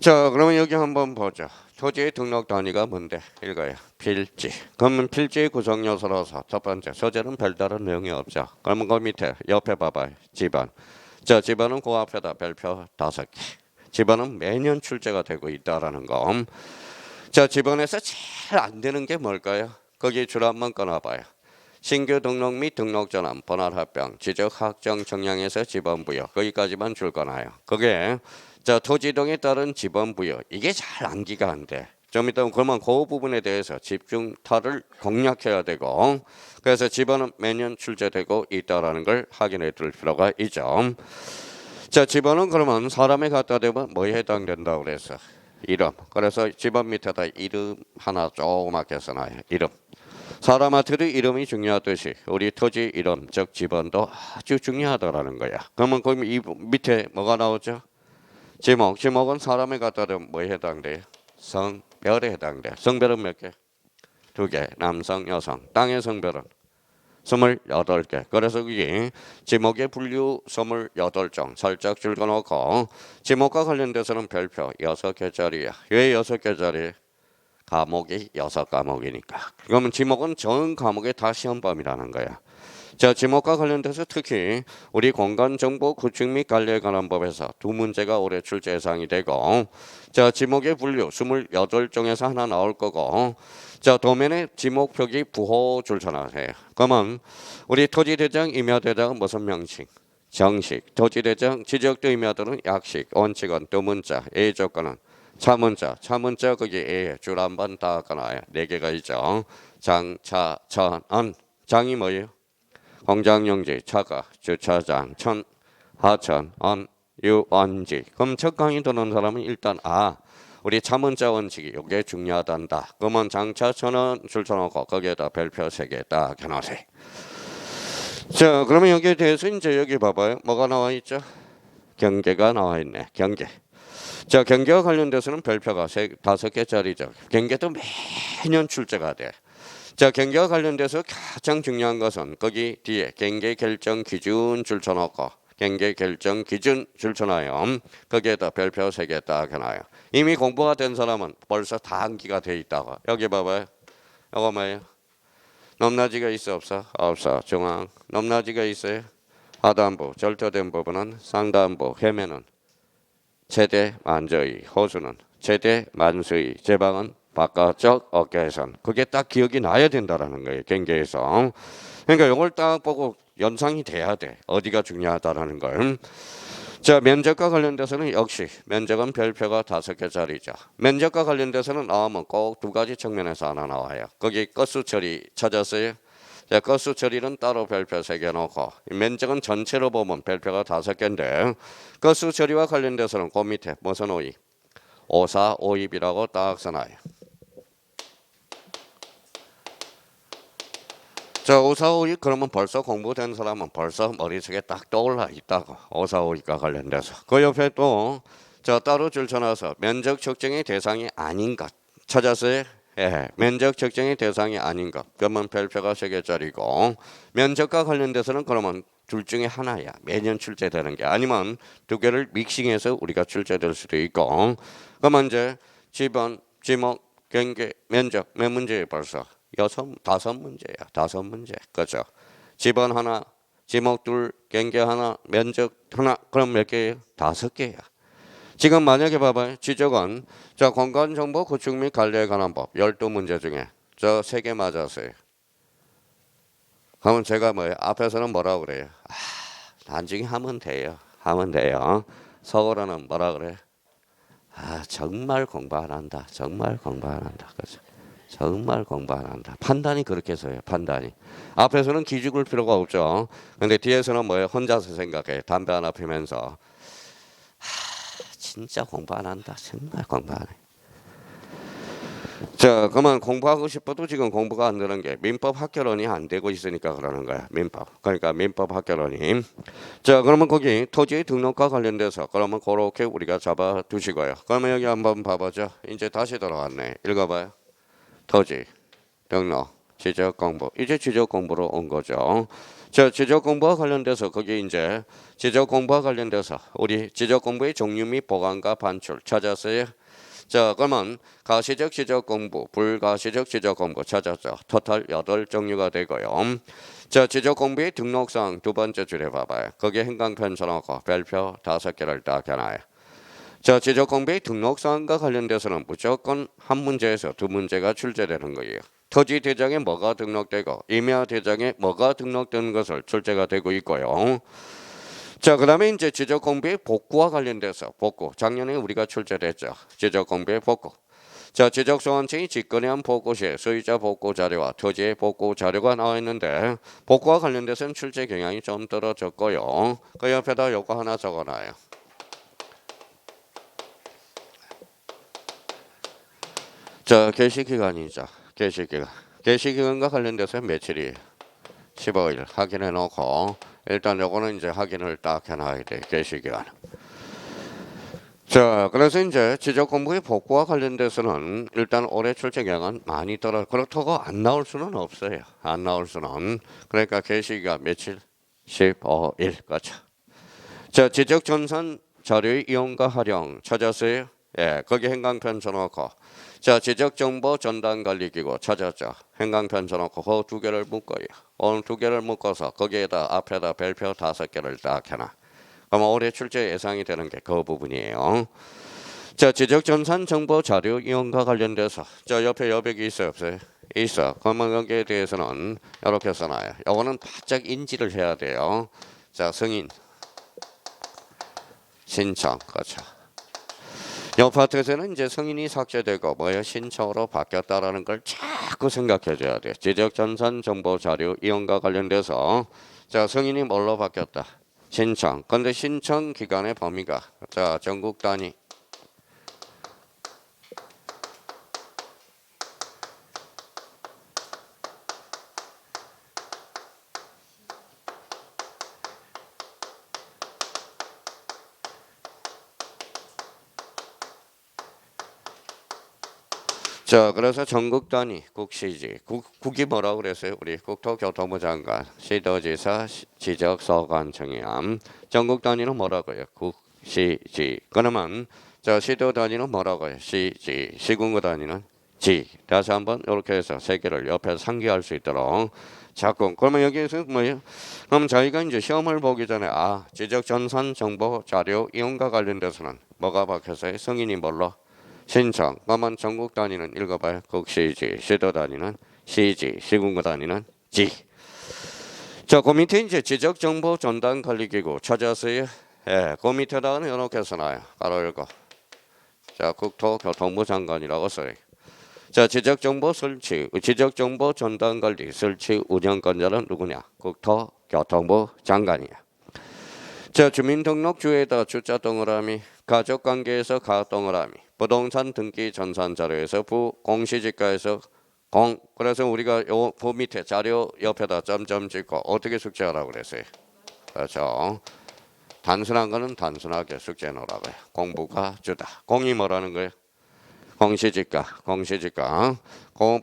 자, 그러면 여기 한번 보죠. 토지의 등록 단위가 뭔데? 읽어요. 필지. 그러면 필지의 구성 요소로서 첫 번째 소재는 별다른 내용이 없죠. 그러면 그 밑에 옆에 봐봐요. 지번. 자, 지번은 그 앞에다 별표 5개. 지번은 매년 출제가 되고 있다라는 거. 자, 지번에서 제일 안 되는 게 뭘까요? 거기 줄 한번 꺼놔봐요. 신규 등록 및 등록 전환, 번호 합병, 지적 확정 정량에서 지번 부여 거기까지만 줄 거나요. 그게 자 토지 등에 따른 지번 부여 이게 잘 암기가 안 돼. 좀 이따 그러면 그 부분에 대해서 집중타를 공략해야 되고 그래서 지번은 매년 출제되고 있다라는 걸 확인해 둘 필요가 있죠. 자, 지번은 그러면 사람에 갖다 대면 뭐에 해당된다고 그래서 이름. 그래서 지번 밑에다 이름 하나 조그맣게 써놔요. 이름. 사람한테도 이름이 중요하듯이 우리 토지 이름 즉 지번도 아주 중요하다라는 거야. 그러면 그 밑에 뭐가 나오죠? 지목은 사람에 갖다 대면 뭐에 해당돼요? 성별에 해당돼. 성별은 몇 개? 2개. 남성, 여성. 땅의 성별은 28개. 그래서 그게 지목의 분류 28종 살짝 줄여놓고 지목과 관련돼서는 별표 6개짜리야. 왜 6개짜리? 과목이 6과목이니까. 그러면 지목은 전 과목의 다 시험범위라는 거야. 자, 지목과 관련돼서 특히 우리 공간정보 구축 및 관리에 관한 법에서 2문제가 올해 출제 예상이 되고 자, 지목의 분류 28종에서 하나 나올 거고 자, 도면에 지목 표기 부호 줄쳐놔세요. 그러면 우리 토지대장, 임야대장은 무슨 명칭? 정식. 토지대장, 지적도 임야들은 약식, 원칙은 2문자, A 조건은 차문자 거기 A 줄 한번 다 꺼놔요. 4개가 있죠. 장, 차, 천, 안. 장이 뭐예요? 공장용지, 차가, 주차장, 천, 하천, 안, 유, 원지. 그럼 첫 강의 듣는 사람은 일단 우리 차문자 원칙이 이게 중요하단다. 그러면 장차천은 줄쳐놓고 거기에다 별표 3개 딱 해놓으세요. 자, 그러면 여기에 대해서 이제 여기 봐봐요. 뭐가 나와 있죠? 경계가 나와 있네. 경계. 자, 경계와 관련돼서는 별표가 5개짜리죠. 경계도 매년 출제가 돼. 자, 경계와 관련돼서 가장 중요한 것은 거기 뒤에 경계 결정 기준 줄쳐놓고 경계 결정 기준 줄쳐놔요. 거기에다 별표 3개 딱 해놔요. 이미 공부가 된 사람은 벌써 다 암기가 돼 있다고. 여기 봐봐요. 이거 뭐예요? 넘나지가 있어 없어? 없어. 중앙. 넘나지가 있어요? 하단부. 절도된 부분은 상단부. 해면은 최대 만저의. 호수는 최대 만수의. 제방은 바깥쪽 어깨선. 그게 딱 기억이 나야 된다라는 거예요. 경계에서. 그러니까 이걸 딱 보고 연상이 돼야 돼. 어디가 중요하다라는 걸. 자, 면적과 관련돼서는 역시 면적은 별표가 5개짜리죠. 면적과 관련돼서는 나오면 꼭 2가지 측면에서 하나 나와요. 거기 건수 처리 찾았어요? 자, 건수 처리는 따로 별표 3개 놓고 면적은 전체로 보면 별표가 5개인데 건수 처리와 관련돼서는 그 밑에 무슨 오입? 5사 오입이라고 딱 써놔요. 자, 545이 그러면 벌써 공부된 사람은 벌써 머릿속에 딱 떠올라 있다고. 545과 관련돼서. 그 옆에 또 자, 따로 줄쳐놔서 면적 측정의 대상이 아닌 것 찾았어요? 예, 면적 측정의 대상이 아닌 것. 그러면 별표가 3개짜리고 면적과 관련돼서는 그러면 둘 중에 하나야. 매년 출제되는 게 아니면 2개를 믹싱해서 우리가 출제될 수도 있고. 그러면 이제 지번, 지목, 경계, 면적 몇 문제에 벌써 5문제야. 5문제. 그렇죠. 지번 하나, 지목 둘, 경계 하나, 면적 하나. 그럼 몇 개예요? 5개야. 지금 만약에 봐봐요. 지적은 자, 공간정보 구축 및 관리에 관한 법 12문제 중에 저 3개 맞았어요. 그러면 제가 뭐예요? 앞에서는 뭐라고 그래요? 나중에 하면 돼요. 하면 돼요. 서울어는 뭐라 그래? 정말 공부 안 한다. 정말 공부 안 한다. 그렇죠. 정말 공부 안 한다. 판단이 그렇게 해서요. 판단이. 앞에서는 기죽을 필요가 없죠. 근데 뒤에서는 뭐예요? 혼자서 생각해. 담배 하나 피면서. 진짜 공부 안 한다. 정말 공부 안 해. 자, 그러면 공부하고 싶어도 지금 공부가 안 되는 게 민법 학교론이 안 되고 있으니까 그러는 거야. 민법. 그러니까 민법 학교론이. 자, 그러면 거기 토지 등록과 관련돼서 그러면 그렇게 우리가 잡아 두시고요. 그러면 여기 한번 봐보죠. 이제 다시 돌아왔네. 읽어봐요. 토지 등록 지적 공부. 이제 지적 공부로 온 거죠. 자, 지적 공부와 관련돼서 거기 이제 지적 공부와 관련돼서 우리 지적 공부의 종류 및 보관과 반출 찾았어요. 자, 그러면 가시적 지적 공부, 불가시적 지적 공부 찾았죠. 토탈 8종류가 되고요. 자, 지적 공부의 등록상 두 번째 줄에 봐봐요. 거기에 행강편 써놓고 별표 5개를 딱 해놔요. 자, 지적 공부의 등록사항과 관련돼서는 무조건 한 문제에서 2문제가 출제되는 거예요. 토지 대장에 뭐가 등록되고 임야 대장에 뭐가 등록되는 것을 출제가 되고 있고요. 자, 그다음에 이제 지적 공부의 복구와 관련돼서 복구. 작년에 우리가 출제됐죠. 지적 공부의 복구. 자, 지적 소원층이 직권한 복구 시에 소유자 복구 자료와 토지의 복구 자료가 나와 있는데 복구와 관련돼서는 출제 경향이 좀 떨어졌고요. 그 옆에다 요거 하나 적어놔요. 자, 개시기간이죠. 개시기간. 개시기간과 관련돼서 며칠이 15일 확인해 놓고 일단 요거는 이제 확인을 딱 해놔야 돼. 개시기간. 자, 그래서 이제 지적 공부의 복구와 관련돼서는 일단 올해 출제 경향은 많이 떨어. 그렇다고 안 나올 수는 없어요. 안 나올 수는. 그러니까 개시기간 며칠? 15일. 그렇죠. 자, 지적 전산 자료의 이용과 활용 찾았어요? 예, 거기 행강편 써놓고 자, 지적정보 전단관리기구 찾았죠. 행강편 써놓고 그 2개를 묶어요. 오늘 2개를 묶어서 거기에다 앞에다 별표 5개를 딱 해놔. 그럼 올해 출제 예상이 되는 게 그 부분이에요. 자, 지적전산 정보 자료 이용과 관련돼서 자, 옆에 여백이 있어요 없어요? 있어. 그러면 여기에 대해서는 이렇게 써놔요. 이거는 바짝 인지를 해야 돼요. 자, 승인 신청. 그렇죠. 이 파트에서는 이제 승인이 삭제되고 뭐야 신청으로 바뀌었다라는 걸 자꾸 생각해줘야 돼. 지적전산 정보 자료 이용과 관련돼서 자, 승인이 뭘로 바뀌었다? 신청. 근데 신청 기간의 범위가 자, 전국 단위. 자, 그래서 전국 단위 국시지 국이 뭐라고 그랬어요? 우리 국토교통부 장관, 시도지사, 지적서관청이야. 전국 단위는 뭐라고요? 국시지. 그러면 자 시도 단위는 뭐라고요? 시지. 시군구 단위는 지. 다시 한번 이렇게 해서 세 개를 옆에 상기할 수 있도록. 자꾸 그러면 여기에서 뭐예요? 그럼 저희가 이제 시험을 보기 전에 지적 전산 정보 자료 이용과 관련돼서는 뭐가 박혀서요? 성인이 뭘로? 신청. 그러면 전국 단위는 읽어봐요. 국시지. 시도 단위는 시지. 시군구 단위는 지. 자, 그 밑에 이제 지적 정보 전달 관리 기구 찾았어요. 예, 그 밑에다가는 이렇게 써놔요. 바로 읽어. 자, 국토교통부 장관이라고 써요. 자, 지적정보 설치, 지적정보 전달 관리 설치 운영권자는 누구냐? 국토교통부 장관이야. 자, 주민등록주에다 주자 동그라미, 가족관계에서 가 동그라미, 부동산 등기 전산 자료에서 부, 공시지가에서 공. 그래서 우리가 요 부 밑에 자료 옆에다 점점 찍고 어떻게 숙제하라고 그랬어요? 그렇죠. 단순한 거는 단순하게 숙제 놓으라고요. 공부가 주다. 공이 뭐라는 거예요? 공시지가, 공시지가,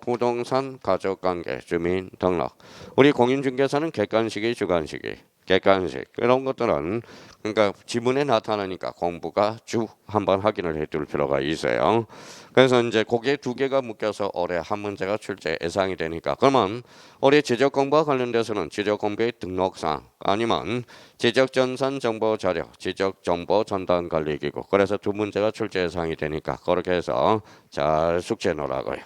부동산, 가족관계, 주민등록. 우리 공인중개사는 객관식이 주관식이. 객관식 이런 것들은 그러니까 지문에 나타나니까 공부가 주 한번 확인을 해둘 필요가 있어요. 그래서 이제 고개 두 개가 묶여서 올해 한 문제가 출제 예상이 되니까 그러면 올해 지적 공부와 관련돼서는 지적 공부의 등록상 아니면 지적 전산 정보 자료, 지적 정보 전달 관리 기구 그래서 두 문제가 출제 예상이 되니까 그렇게 해서 잘 숙지해 놓으라고요.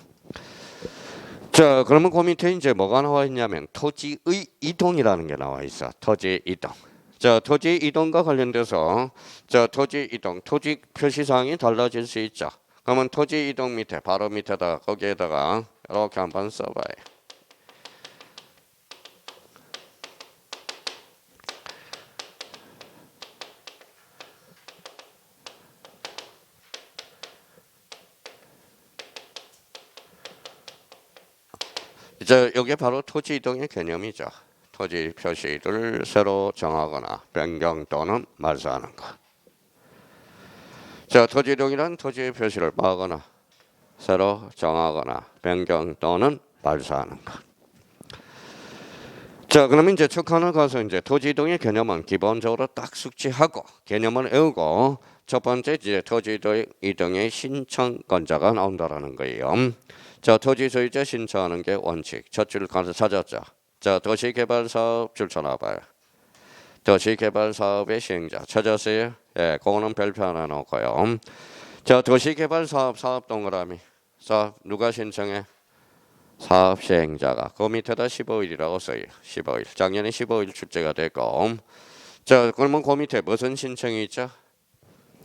자, 그러면 그 밑에 이제 뭐가 나와 있냐면 토지의 이동이라는 게 나와 있어. 토지 이동. 자, 토지 이동과 관련돼서 자, 토지 이동, 토지 표시사항이 달라질 수 있죠. 그러면 토지 이동 밑에 바로 밑에다 거기에다가 이렇게 한번 써봐요. 이제 여기 바로 토지 이동의 개념이죠. 토지 표시를 새로 정하거나 변경 또는 말소하는 것. 자, 토지 이동이란 토지 표시를 하거나 새로 정하거나 변경 또는 말소하는 것. 자, 그러면 이제 척하나 가서 이제 토지 이동의 개념은 기본적으로 딱 숙지하고 개념을 외우고 첫 번째 이제 토지 이동의 신청권자가 나온다라는 거예요. 자, 토지 소유자 신청하는 게 원칙. 첫 줄 가서 찾았죠. 자, 도시개발사업 줄 쳐놔봐요. 도시개발사업의 시행자 찾았어요? 예, 그거는 별표 하나 넣고요. 자, 도시개발사업 사업 동그라미. 사업 누가 신청해? 사업 시행자가 그 밑에다 15일이라고 써요. 15일. 작년에 15일 출제가 됐고. 자, 그러면 그 밑에 무슨 신청이 있죠?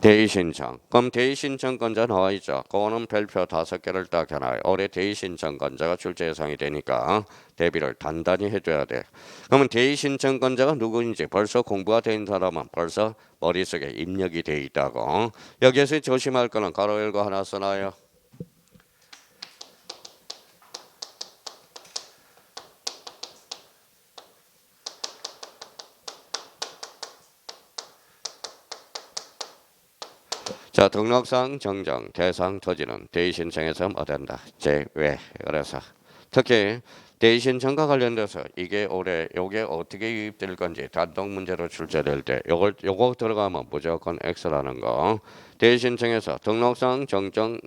대의 신청. 그럼 대의 신청권자 나와 있죠. 그거는 별표 5개를 딱 해놔요. 올해 대의 신청권자가 출제 예상이 되니까 대비를 단단히 해줘야 돼. 그러면 대의 신청권자가 누구인지 벌써 공부가 된 사람은 벌써 머릿속에 입력이 돼 있다고. 여기에서 조심할 거는 가로 열고 하나 써놔요. 자, 등록상 정정 대상 토지는 대의 신청에서 뭐 된다? 제외. 그래서 특히 대의 신청과 관련돼서 이게 올해 요게 어떻게 유입될 건지 단독 문제로 출제될 때 요거 들어가면 무조건 X라는 거. 대의 신청에서 등록상 정정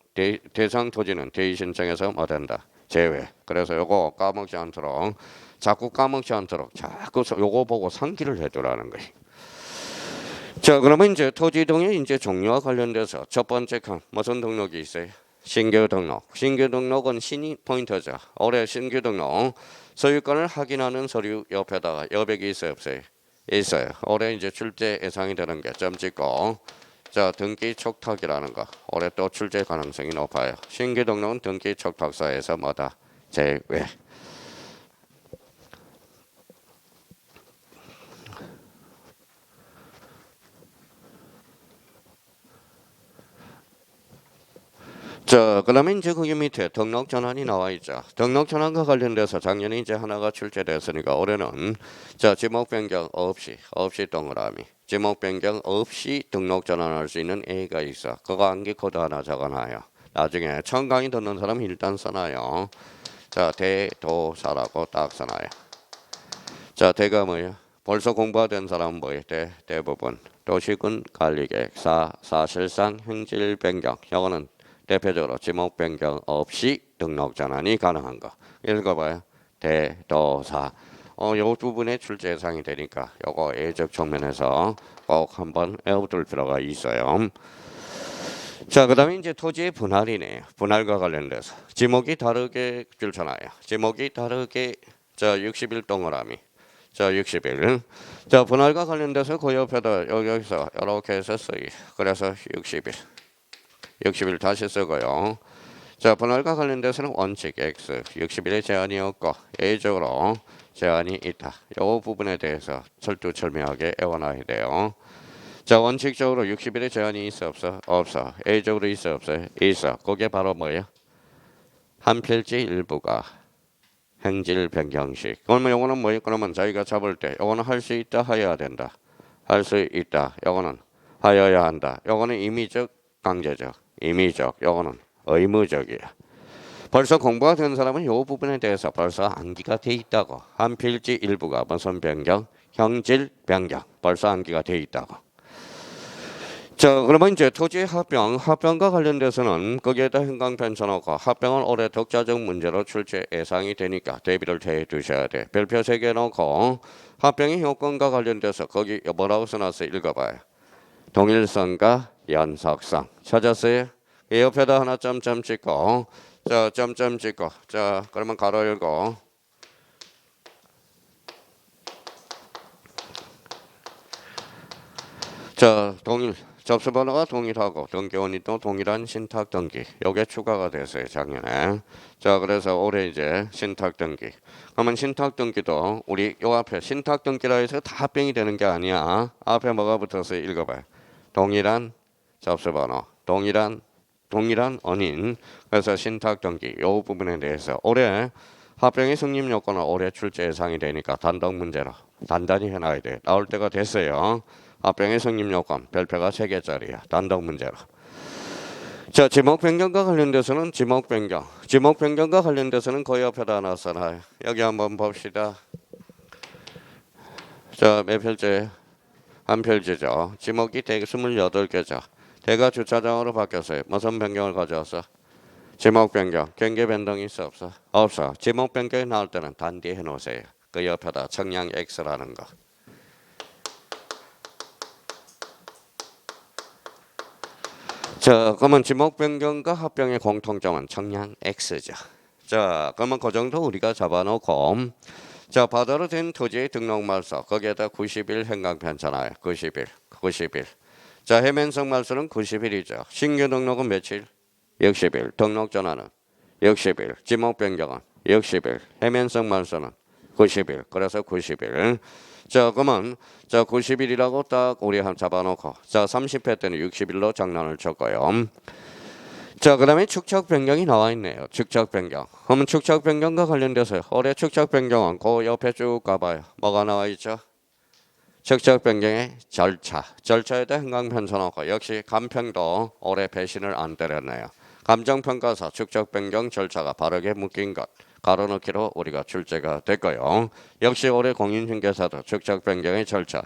대상 토지는 대의 신청에서 뭐 된다? 제외. 그래서 요거 까먹지 않도록 자꾸 까먹지 않도록 자꾸 요거 보고 상기를 해두라는 거예요. 자, 그러면 이제 토지 이동의 이제 종류와 관련돼서 첫 번째 칸 무슨 등록이 있어요? 신규 등록. 신규 등록은 신이 포인트죠. 올해 신규 등록 소유권을 확인하는 서류 옆에다가 여백이 있어요, 없어요? 있어요. 올해 이제 출제 예상이 되는 게 점 찍고 자, 등기 촉탁이라는 거 올해 또 출제 가능성이 높아요. 신규 등록은 등기 촉탁사에서 뭐다? 제외. 자, 그러면 이제 거기 밑에 등록 전환이 나와 있죠. 등록 전환과 관련돼서 작년에 이제 하나가 출제됐으니까 올해는 자, 지목 변경 없이 동그라미. 지목 변경 없이 등록 전환할 수 있는 A가 있어. 그거 암기 코드 하나 적어놔요. 나중에 처음 강의 듣는 사람 일단 써놔요. 자, 대도사라고 딱 써놔요. 자, 대가 뭐예요? 벌써 공부가 사람은 뭐예요? 대부분 도시군 관리계획 사실상 행질 변경. 이거는 대표적으로 지목 변경 없이 등록 전환이 가능한 거. 읽어봐요. 대도사. 요 부분에 출제 예상이 되니까 요거 예적 측면에서 꼭 한번 외워둘 필요가 있어요. 자, 그다음에 이제 토지의 분할이네요. 분할과 관련돼서 지목이 다르게 줄잖아요. 지목이 다르게 자 60일 동그라미. 자 60일. 자 분할과 관련돼서 그 옆에다 여기서 이렇게 해서 쓰기. 그래서 60일 다시 쓰고요. 자 분할과 관련돼서는 원칙 X 60일의 제한이 없고 A적으로 제한이 있다. 이 부분에 대해서 철두철미하게 외워놔야 돼요. 자 원칙적으로 60일의 제한이 있어 없어? 없어. A적으로 있어 없어? 있어. 그게 바로 뭐예요? 한 필지 일부가 행질 변경식. 그러면 요거는 뭐예요? 그러면 저희가 잡을 때 요거는 할 수 있다 하여야 된다. 할 수 있다. 요거는 하여야 한다. 요거는 임의적 강제적. 임의적. 요거는 의무적이야. 벌써 공부가 된 사람은 요 부분에 대해서 벌써 암기가 돼 있다고. 한 필지 일부가 무슨 변경? 형질 변경. 벌써 암기가 돼 있다고. 자, 그러면 이제 토지 합병과 관련돼서는 거기에다 행강 편쳐놓고 합병은 올해 독자적 문제로 출제 예상이 되니까 대비를 해 두셔야 돼. 별표 3개 놓고 합병의 효건과 관련돼서 거기 뭐라고 써놨어요? 읽어봐요. 동일성과 연속성. 찾았어요? 이 옆에다 하나 점점 찍고 자 점점 찍고 자 그러면 가로 열고 자 동일 접수 번호가 동일하고 등기원이도 동일한 신탁 등기. 요게 추가가 됐어요 작년에. 자 그래서 올해 이제 신탁 등기. 그러면 신탁 등기도 우리 요 앞에 신탁 등기라 해서 다 합병이 되는 게 아니야. 앞에 뭐가 붙었어요? 읽어봐요. 동일한 접수 번호, 동일한 원인. 그래서 신탁 등기 요 부분에 대해서 올해 합병의 승립 요건은 올해 출제 예상이 되니까 단독 문제로 단단히 해놔야 돼. 나올 때가 됐어요. 합병의 성립 요건 별표가 3개짜리야. 단독 문제로. 자 지목 변경과 관련돼서는 지목 변경과 관련돼서는 그 옆에다 하나 써놔요. 여기 한번 봅시다. 자 몇 필지? 한 필지죠. 지목이 28개죠. 대가 주차장으로 바뀌었어요. 무슨 변경을 가져왔어? 지목 변경. 경계 변동이 있어 없어? 없어. 지목 변경이 나올 때는 단디 해놓으세요. 그 옆에다 청량 X라는 거. 자, 그러면 지목 변경과 합병의 공통점은 청량 X죠. 자, 그러면 그 정도 우리가 잡아놓고 자, 바다로 된 토지의 등록 말소 거기에다 90일 행강 편차나요. 90일. 자, 해면성 말소는 90일이죠. 신규 등록은 며칠? 60일. 등록 전환은 60일. 지목 변경은 60일. 해면성 말소는 90일. 그래서 90일. 자, 그러면 자 90일이라고 딱 우리 한 잡아놓고 자 30회 때는 60일로 장난을 쳤고요. 자, 그다음에 축척 변경이 나와 있네요. 축척 변경. 그러면 축척 변경과 관련돼서 올해 축척 변경은 그 옆에 쭉 가봐요. 뭐가 나와 있죠? 축척 변경의 절차에다 행강 편쳐놓고 역시 감평도 올해 배신을 안 때렸네요. 감정평가서 축척 변경 절차가 바르게 묶인 것. 가로넣기로 우리가 출제가 됐고요. 역시 올해 공인중개사도 축척 변경의 절차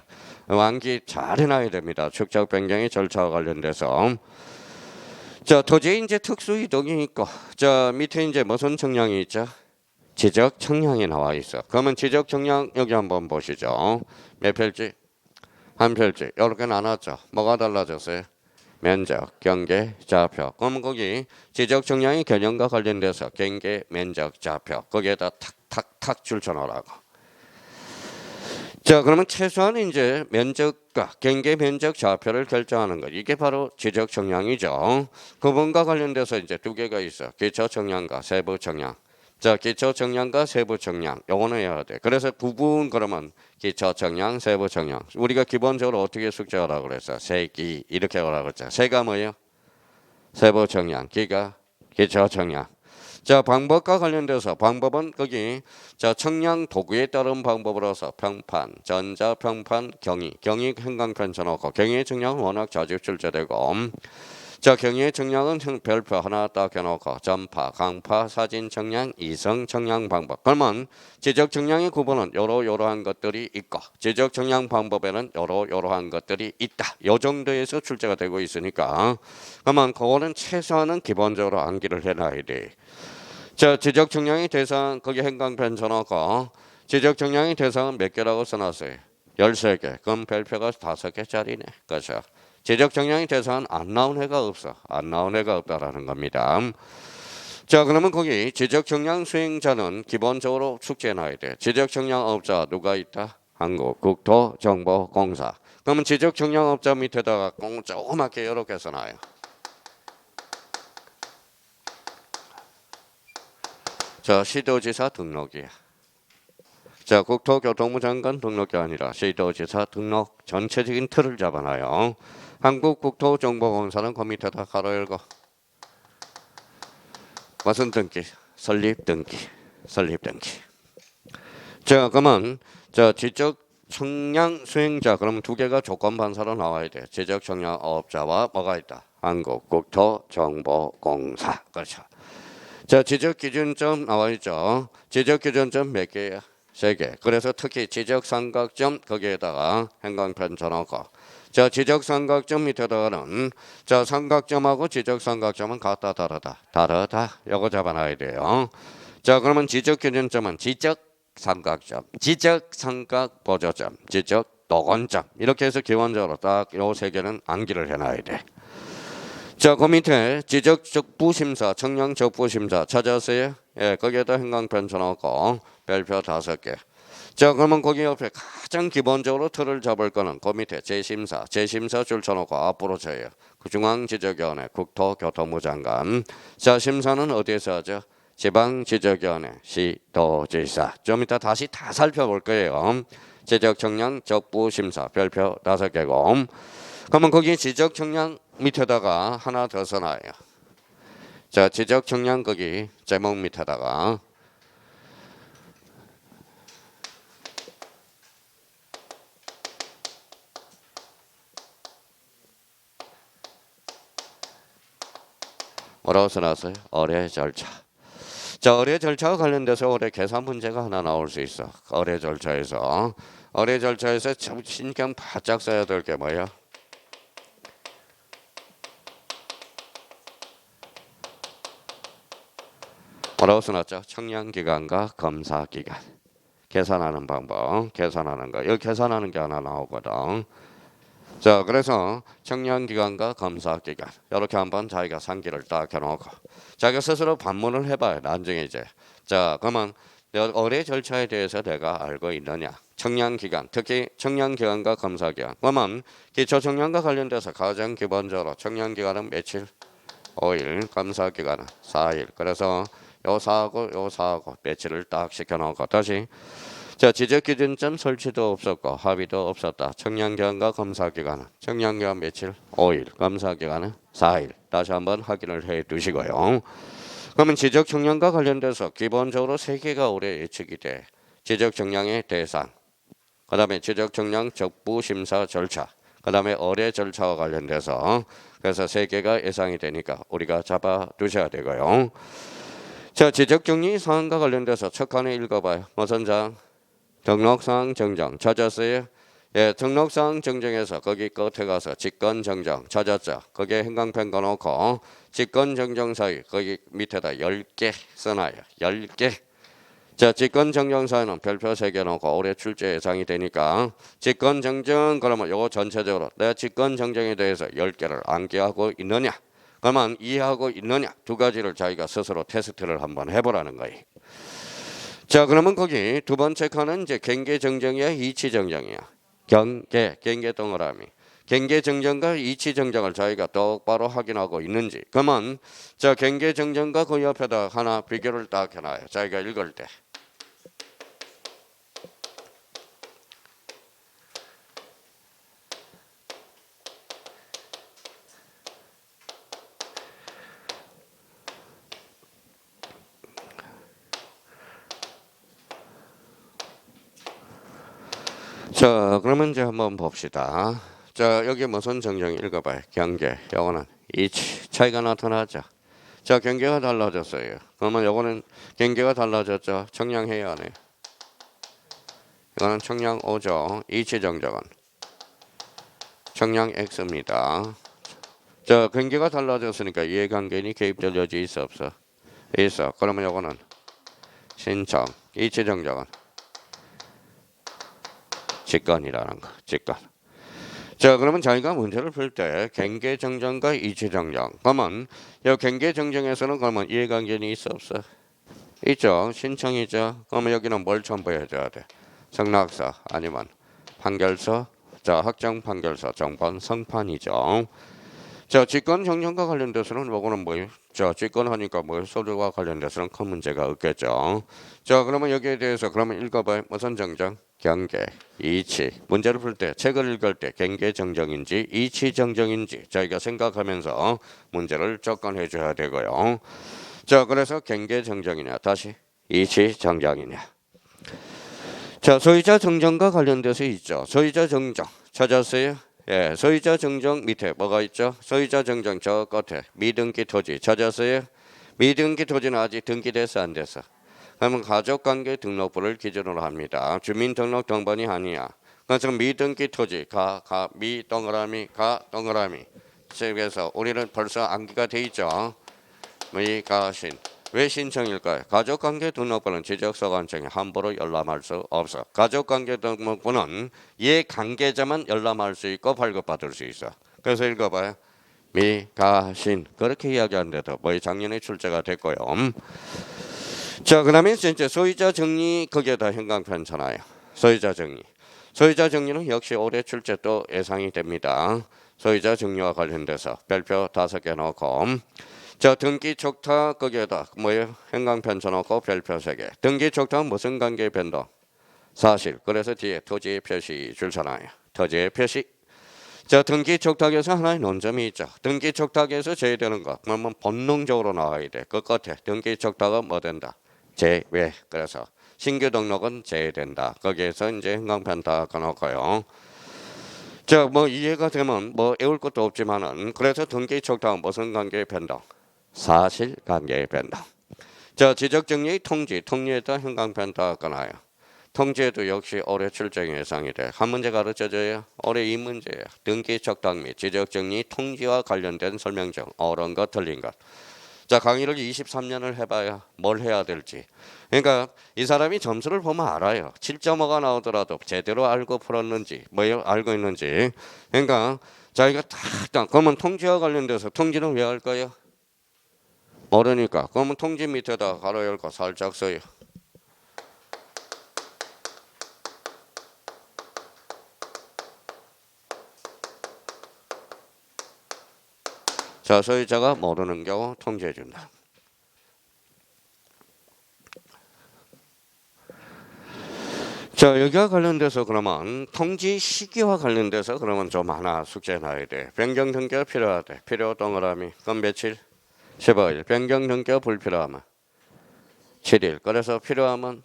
암기 잘 해놔야 됩니다. 축척 변경의 절차와 관련돼서 자 토지에 이제 특수 이동이 있고 자 밑에 이제 무슨 청량이 있죠? 지적 청량이 나와 있어. 그러면 지적 청량 여기 한번 보시죠. 몇 필지? 한 필지. 이렇게 나눴죠. 뭐가 달라졌어요? 면적, 경계, 좌표. 그러면 거기 지적 청량의 개념과 관련돼서 경계, 면적, 좌표. 거기에다 탁탁탁 줄쳐놓으라고. 자, 그러면 최소한 이제 면적과 경계, 면적, 좌표를 결정하는 것. 이게 바로 지적 청량이죠. 그분과 관련돼서 이제 두 개가 있어. 기초 청량과 세부 청량. 자, 기초 청량과 세부 청량. 요거는 해야 돼. 그래서 구분 그러면 기초 청량, 세부 청량. 우리가 기본적으로 어떻게 숙제하라고 그랬어? 세기 이렇게 하라고 그랬죠. 세가 뭐예요? 세부 청량, 기가 기초 청량. 자, 방법과 관련돼서 방법은 거기 자 청량 도구에 따른 방법으로서 평판, 전자 평판, 경위 행강 편쳐놓고 경위 청량은 워낙 자주 출제되고 자, 경의 청량은 별표 하나 딱 해놓고 전파, 강파, 사진 청량, 이성 청량 방법. 그러면 지적 청량의 구분은 요러한 것들이 있고 지적 청량 방법에는 요러한 것들이 있다. 요 정도에서 출제가 되고 있으니까 그러면 그거는 최소한은 기본적으로 암기를 해놔야 돼. 자, 지적 청량의 대상 거기 행강편 쳐놓고 지적 청량의 대상은 몇 개라고 써놨어요? 13개. 그럼 별표가 5개짜리네. 그렇죠? 지적 정량의 대상은 안 나온 해가 없어. 안 나온 해가 없다라는 겁니다. 자, 그러면 거기 지적 정량 수행자는 기본적으로 숙지해 놔야 돼. 지적 정량업자 누가 있다? 한국국토정보공사. 그러면 지적 정량업자 밑에다가 조그맣게 이렇게 써놔요. 자, 시도지사 등록이야. 자, 국토교통부 장관 등록이 아니라 시도지사 등록 전체적인 틀을 잡아놔요. 한국국토정보공사는 그 밑에다 가로 열고 무슨 등기? 설립 등기. 자, 그러면 자 지적 청량 수행자 그러면 두 개가 조건 반사로 나와야 돼. 지적 청량업자와 뭐가 있다? 한국국토정보공사. 그렇죠. 자, 지적 기준점 나와 있죠. 지적 기준점 몇 개야? 3개. 그래서 특히 지적 삼각점 거기에다가 행강편 쳐놓고 자, 지적 삼각점 밑에다가는 자, 삼각점하고 지적 삼각점은 같다 다르다. 요거 잡아놔야 돼요. 자, 그러면 지적 기준점은 지적 삼각점, 지적 삼각 보조점, 지적 도건점 이렇게 해서 기본적으로 딱 요 3개는 암기를 해놔야 돼. 자, 그 밑에 지적 적부심사, 청량 적부심사 찾았어요? 예, 거기에다 행강편 쳐놓고 별표 5개. 자, 그러면 거기 옆에 가장 기본적으로 틀을 잡을 거는 그 밑에 재심사 줄 쳐놓고 앞으로 쳐요. 그 중앙지적위원회 국토교통부 장관. 자, 심사는 어디에서 하죠? 지방지적위원회 시도지사. 좀 이따 다시 다 살펴볼 거예요. 지적청량 적부심사 별표 5개고. 그러면 거기 지적청량 밑에다가 하나 더 써놔요. 자, 지적청량 거기 제목 밑에다가 뭐라고 써놨어요? 의뢰 절차. 자, 의뢰 절차와 관련돼서 올해 계산 문제가 하나 나올 수 있어. 의뢰 절차에서 참 신경 바짝 써야 될 게 뭐야? 뭐라고 써놨죠? 청량기간과 검사기간. 계산하는 방법, 계산하는 거. 여기 계산하는 게 하나 나오거든. 자, 그래서 청량기간과 검사기간 이렇게 한번 자기가 상기를 딱 해놓고 자기가 스스로 반문을 해봐요. 나중에 이제 자, 그러면 의뢰 절차에 대해서 내가 알고 있느냐? 청량기간, 특히 청량기간과 검사기간. 그러면 기초청량과 관련돼서 가장 기본적으로 청량기간은 며칠? 5일, 검사기간은 4일. 그래서 요 사하고 며칠을 딱 시켜놓고 다시 자, 지적기준점 설치도 없었고 합의도 없었다. 청량기간과 검사기간은 청량기간 며칠? 5일. 검사기간은 4일. 다시 한번 확인을 해 두시고요. 그러면 지적청량과 관련돼서 기본적으로 3개가 올해 예측이 돼. 지적청량의 대상, 그 다음에 지적청량 적부심사 절차, 그 다음에 의뢰 절차와 관련돼서 그래서 3개가 예상이 되니까 우리가 잡아 두셔야 되고요. 자, 지적정리 사항과 관련돼서 첫 칸에 읽어봐요. 무슨 장? 등록사항 정정 찾았어요? 예, 등록사항 정정에서 거기 끝에 가서 직권정정 찾았죠? 거기에 행강편 꺼놓고 직권정정 사유 거기 밑에다 10개 써놔요. 10개. 자, 직권정정 사유는 별표 3개 놓고 올해 출제 예상이 되니까 직권정정 그러면 요거 전체적으로 내가 직권정정에 대해서 10개를 암기하고 있느냐? 그러면 이해하고 있느냐? 두 가지를 자기가 스스로 테스트를 한번 해보라는 거예요. 자, 그러면 거기 두 번째 칸은 이제 경계정정이야, 이치정정이야. 경계 동그라미. 경계정정과 이치정정을 자기가 똑바로 확인하고 있는지. 그러면 자, 경계정정과 그 옆에다 하나 비교를 딱 해놔요. 자기가 읽을 때. 자, 그러면 이제 한번 봅시다. 자, 여기 무슨 정정 읽어봐요. 경계. 요거는 이치 차이가 나타나죠. 자, 경계가 달라졌어요. 그러면 요거는 경계가 달라졌죠. 청량해야 하네. 이거는 청량 5죠. 이치 정적은 청량 X입니다. 자, 경계가 달라졌으니까 이해관계인이 개입될 여지 있어 없어? 있어. 그러면 요거는 신청 이치 정적은 직관이라는 거. 직관. 자, 그러면 저희가 문제를 풀 때 경계 정정과 이치 정정. 그러면 이 경계 정정에서는 그러면 이해관계인이 있어 없어? 있죠. 신청이죠. 그러면 여기는 뭘 첨부해줘야 돼? 승낙서 아니면 판결서. 자, 확정 판결서 정판 성판이죠. 자, 직권 정정과 관련돼서는 요거는 뭐예요? 자, 직권하니까 뭐 서류와 관련돼서는 큰 문제가 없겠죠. 자, 그러면 여기에 대해서 그러면 읽어봐요. 무슨 정정? 경계, 이치. 문제를 풀 때, 책을 읽을 때 경계 정정인지 이치 정정인지 저희가 생각하면서 문제를 접근해 줘야 되고요. 자, 그래서 경계 정정이냐, 다시 이치 정정이냐. 자, 소유자 정정과 관련돼서 있죠. 소유자 정정 찾았어요? 예, 소유자 정정 밑에 뭐가 있죠? 소유자 정정 저 끝에 미등기 토지 찾았어요? 미등기 토지는 아직 등기돼서 안 돼서. 그러면 가족관계 등록부를 기준으로 합니다. 주민등록 등본이 아니야. 그래서 미등기 토지 미 동그라미 가 동그라미. 그래서 우리는 벌써 암기가 돼 있죠. 미가신. 왜 신청일까요? 가족관계 등록부는 지적서관청에 함부로 열람할 수 없어. 가족관계 등록부는 이해관계자만 열람할 수 있고 발급받을 수 있어. 그래서 읽어봐요. 미가신. 그렇게 이야기하는데도 뭐 작년에 출제가 됐고요. 자, 그 다음에 이제 소유자 정리 거기에다 현강 편찬하여. 소유자 정리. 소유자 정리는 역시 올해 출제 또 예상이 됩니다. 소유자 정리와 관련돼서 별표 5개 넣고. 자, 등기 촉탁 거기에다 뭐예요? 현강 편찬하고 별표 3개. 등기 촉탁은 무슨 관계 변동? 사실. 그래서 뒤에 토지의 표시 줄잖아요. 토지의 표시. 자, 등기 촉탁에서 하나의 논점이 있죠. 등기 촉탁에서 제외되는 거. 그러면 본능적으로 나와야 돼. 그 끝에 등기 촉탁은 뭐 된다? 제외. 그래서 신규 등록은 제외된다. 거기에서 이제 현강편 다 꺼놓고요. 자, 뭐 이해가 되면 뭐 외울 것도 없지만은 그래서 등기 촉탁은 무슨 관계의 변동? 사실관계의 변동. 자, 지적정리의 통지에다 현강편 다 꺼놔요. 통지에도 역시 올해 출제 예상이 돼. 한 문제 가르쳐줘요. 올해 이 문제예요. 등기 촉탁 및 지적정리 통지와 관련된 설명 중 옳은 것 틀린 것. 자, 강의를 23년을 해봐야 뭘 해야 될지. 그러니까 이 사람이 점수를 보면 알아요. 7.5가 나오더라도 제대로 알고 풀었는지 뭐 알고 있는지. 그러니까 자기가 딱 그러면 통지와 관련돼서 통지는 왜 할까요? 모르니까. 그러면 통지 밑에다 가로 열고 살짝 써요. 자, 소유자가 모르는 경우 통지해 준다. 자, 여기와 관련돼서 그러면 통지 시기와 관련돼서 그러면 좀 하나 숙제 놔야 돼. 변경 등기가 필요하대. 필요 동그라미. 그럼 며칠? 15일. 변경 등기가 불필요하면 7일. 그래서 필요하면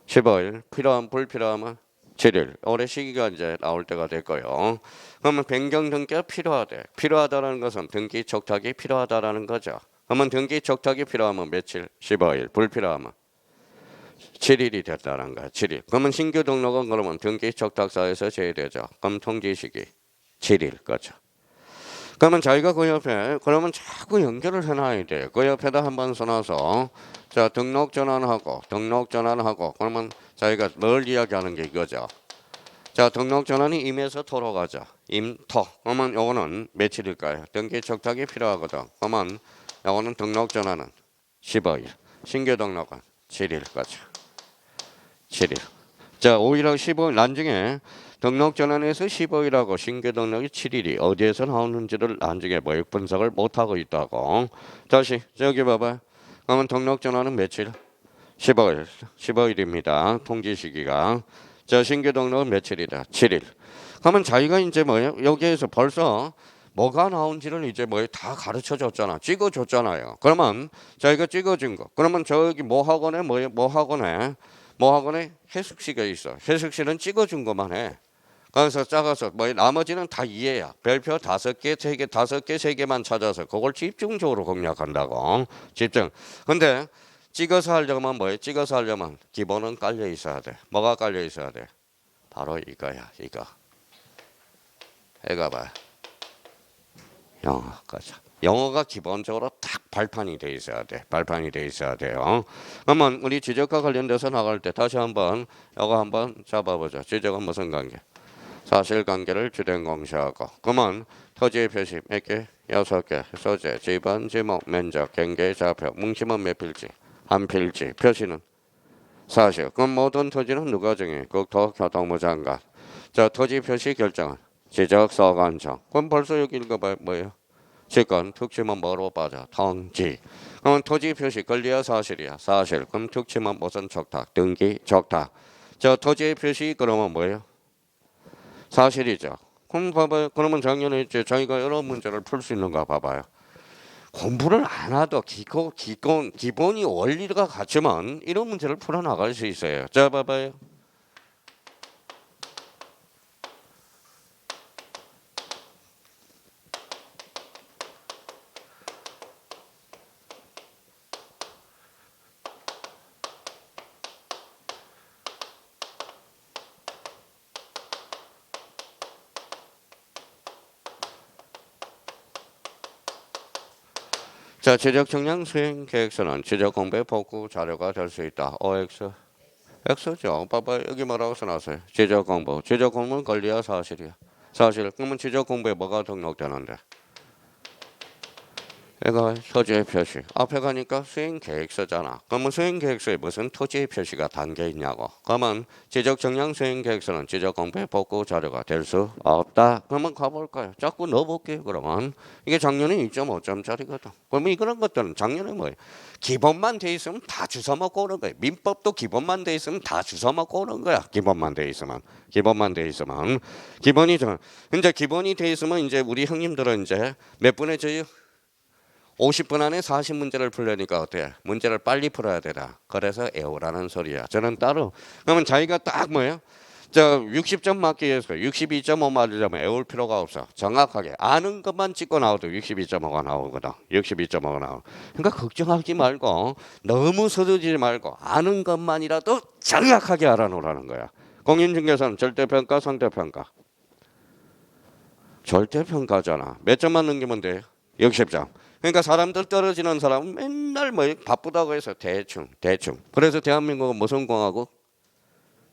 15일. 필요하면 불필요하면 7일. 올해 시기가 이제 나올 때가 됐고요. 그러면 변경 등기가 필요하대. 필요하다는 것은 등기 촉탁이 필요하다라는 거죠. 그러면 등기 촉탁이 필요하면 며칠? 15일. 불필요하면 7일이 됐다는 거야. 7일. 그러면 신규 등록은 그러면 등기 촉탁서에서 제외되죠. 그럼 통지 시기 7일 거죠. 그러면 자기가 그 옆에 그러면 자꾸 연결을 해놔야 돼. 그 옆에다 한번 써놔서 자, 등록 전환하고 그러면 자기가 뭘 이야기하는 게 이거죠. 자, 등록 전환이 임에서 토로 가죠. 임토. 그러면 요거는 며칠일까요? 등기 촉탁이 필요하거든. 그러면 요거는 등록 전환은 15일. 신규 등록은 7일 거죠. 7일. 자, 5일하고 15일 나중에 등록 전환에서 15일하고 신규 등록이 7일이 어디에서 나오는지를 나중에 모의 분석을 못하고 있다고. 다시 저기 봐봐. 그러면 등록 전환은 며칠? 15일. 15일입니다. 통지 시기가. 자, 신규 등록은 며칠이다? 7일. 그러면 자기가 이제 뭐예요? 여기에서 벌써 뭐가 나온지를 이제 다 가르쳐 줬잖아. 찍어 줬잖아요. 그러면 자기가 찍어준 거. 그러면 저기 뭐 학원에 뭐 학원에 해석시가 있어. 해석시는 찍어준 것만 해. 그래서 작아서 뭐 나머지는 다 이해야. 별표 5개, 3개, 5개, 3개만 찾아서 그걸 집중적으로 공략한다고. 집중. 근데 찍어서 하려면 뭐예요? 찍어서 하려면 기본은 깔려 있어야 돼. 뭐가 깔려 있어야 돼? 바로 이거야. 이거. 이거 봐. 영어. 가자. 영어가 기본적으로 딱 발판이 돼 있어야 돼. 발판이 돼 있어야 돼요. 그러면 우리 지적과 관련돼서 나갈 때 다시 한번 이거 한번 잡아보자. 지적은 무슨 관계? 사실관계를 주된 공시하고. 그러면 토지의 표시 몇 개? 6개. 소재, 지번, 지목, 면적, 경계, 좌표. 뭉치면 몇 필지? 한 필지. 표시는 사실. 그럼 모든 토지는 누가 정해? 국토교통부 장관. 자, 토지 표시 결정은 지적서관청. 그럼 벌써 여기 읽어봐요. 뭐예요? 직권, 특침은 뭐로 빠져? 통지. 그럼 토지 표시 권리야 사실이야? 사실. 그럼 특침은 무슨 척탁? 등기, 척탁. 저 토지의 표시 그러면 뭐예요? 사실이죠. 그럼 봐봐요. 그러면 작년에 이제 자기가 여러 문제를 풀 수 있는가 봐봐요. 공부를 안 하도 기본이 원리가 같지만 이런 문제를 풀어나갈 수 있어요. 자, 봐봐요. 자, 지적청량 수행 계획서는 지적 공부의 복구 자료가 될 수 있다. OX. X죠. 봐봐 여기 뭐라고 써놨어요. 지적 공부. 지적 공부는 권리야 사실이야. 사실. 그러면 지적 공부에 뭐가 등록되는데? 이거 토지의 표시. 앞에 가니까 수행 계획서잖아. 그러면 수행 계획서에 무슨 토지의 표시가 담겨 있냐고. 그러면 지적 정량 수행 계획서는 지적 공부의 복구 자료가 될 수 없다. 그러면 가볼까요? 자꾸 넣어볼게요. 그러면 이게 작년에 2.5점짜리거든. 그러면 이런 것들은 작년에 뭐예요? 기본만 돼 있으면 다 주워 먹고 오는 거예요. 민법도 기본만 돼 있으면 다 주워 먹고 오는 거야. 기본만 돼 있으면. 기본만 돼 있으면. 이제 기본이 돼 있으면 이제 우리 형님들은 이제 몇 분의 저희 50분 안에 40문제를 풀려니까 어때? 문제를 빨리 풀어야 되다. 그래서 애우라는 소리야. 저는 따로. 그러면 자기가 딱 뭐예요? 저 60점 맞기 위해서 62.5 맞으려면 애울 필요가 없어. 정확하게 아는 것만 찍고 나와도 62.5가 나오거든. 62.5가 나오. 그러니까 걱정하지 말고 너무 서두르지 말고 아는 것만이라도 정확하게 알아놓으라는 거야. 공인중개사는 절대평가, 상대평가. 절대평가잖아. 몇 점만 넘기면 돼요? 60점. 그러니까 사람들 떨어지는 사람은 맨날 뭐 바쁘다고 해서 대충. 그래서 대한민국은 무슨 공화국?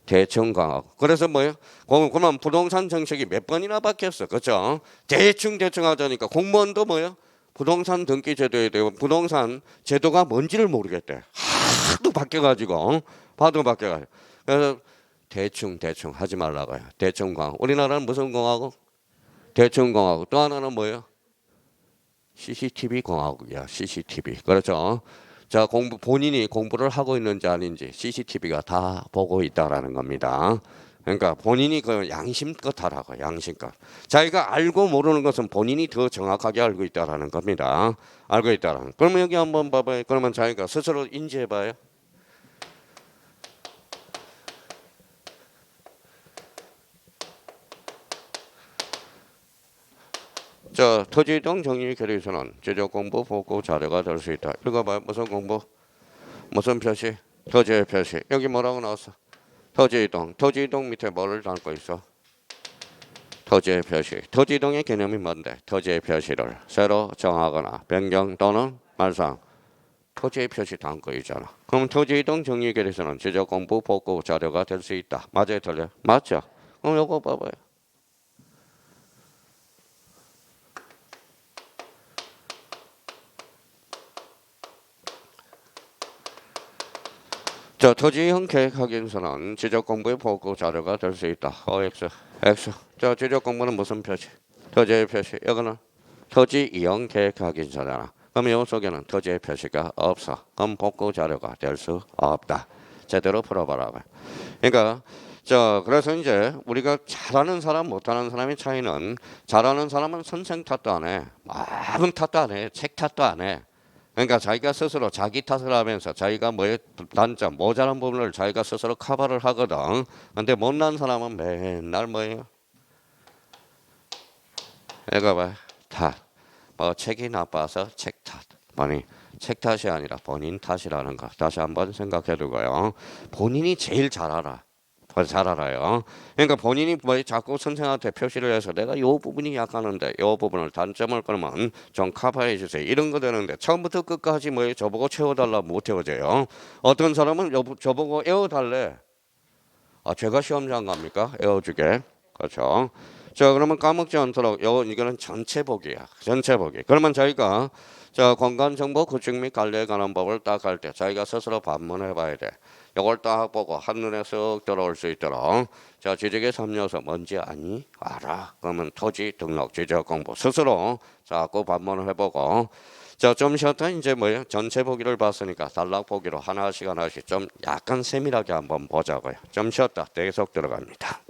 대충 공화국. 그래서 뭐예요? 그러면 부동산 정책이 몇 번이나 바뀌었어. 그렇죠? 대충 하자니까 공무원도 뭐예요? 부동산 등기 제도에 대해 부동산 제도가 뭔지를 모르겠대. 하도 바뀌어가지고 봐도 바뀌어가지고. 그래서 대충 하지 말라고요. 대충 공화국. 우리나라는 무슨 공화국? 대충 공화국. 또 하나는 뭐예요? CCTV 공화국이야. CCTV. 그렇죠. 자, 본인이 공부를 하고 있는지 아닌지 CCTV가 다 보고 있다라는 겁니다. 그러니까 본인이 그 양심껏 하라고. 양심껏. 자기가 알고 모르는 것은 본인이 더 정확하게 알고 있다라는 겁니다. 알고 있다라는. 그러면 여기 한번 봐봐요. 그러면 자기가 스스로 인지해봐요. 자, 토지이동 정리 결의서는 지적 공부 보고 자료가 될 수 있다. 읽어봐요. 무슨 공부? 무슨 표시? 토지의 표시. 여기 뭐라고 나왔어? 토지이동. 토지이동 밑에 뭐를 담고 있어? 토지의 표시. 토지이동의 개념이 뭔데? 토지의 표시를 새로 정하거나 변경 또는 말상. 토지의 표시 담고 있잖아. 그럼 토지이동 정리 결의서는 지적 공부 보고 자료가 될 수 있다. 맞아요, 틀려요? 맞죠? 그럼 요거 봐봐요. 자, 토지형 계획 확인서는 지적 공부의 보고 자료가 될 수 있다. OX, X. 자, 지적 공부는 무슨 표시? 토지의 표시. 이거는 토지 이용 계획 확인서잖아. 그럼 이 속에는 토지의 표시가 없어. 그럼 복구 자료가 될 수 없다. 제대로 풀어봐라. 그러니까 그래서 이제 우리가 잘하는 사람 못하는 사람의 차이는 잘하는 사람은 선생 탓도 안 해. 많은 탓도 안 해. 책 탓도 안 해. 그러니까 자기가 스스로 자기 탓을 하면서 자기가 뭐의 단점, 모자란 부분을 자기가 스스로 커버를 하거든. 근데 못난 사람은 맨날 뭐예요? 이거 봐. 탓. 뭐 책이 나빠서 책 탓. 아니 책 탓이 아니라 본인 탓이라는 거 다시 한번 생각해 두고요. 본인이 제일 잘 알아. 잘 알아요. 그러니까 본인이 뭐 자꾸 선생한테 표시를 해서 내가 요 부분이 약하는데 요 부분을 단점을 그러면 좀 커버해 주세요. 이런 거 되는데 처음부터 끝까지 뭐 저보고 채워달라 못 채워줘요. 어떤 사람은 저보고 에워달래. 아 제가 시험장 갑니까? 에워주게. 그렇죠. 자 그러면 까먹지 않도록 이거는 전체 보기야. 전체 보기. 그러면 저희가 자 건강정보 구축 및 관리에 관한 법을 딱 할 때 자기가 스스로 반문해 봐야 돼. 이걸 딱 보고 한눈에 쓱 들어올 수 있도록 자 지적의 3요소 뭔지 아니? 알아. 그러면 토지 등록 지적 공부 스스로 자꾸 반문을 해보고 자 좀 쉬었다 이제 뭐예요? 전체 보기를 봤으니까 단락 보기로 하나씩 좀 약간 세밀하게 한번 보자고요. 좀 쉬었다 계속 들어갑니다.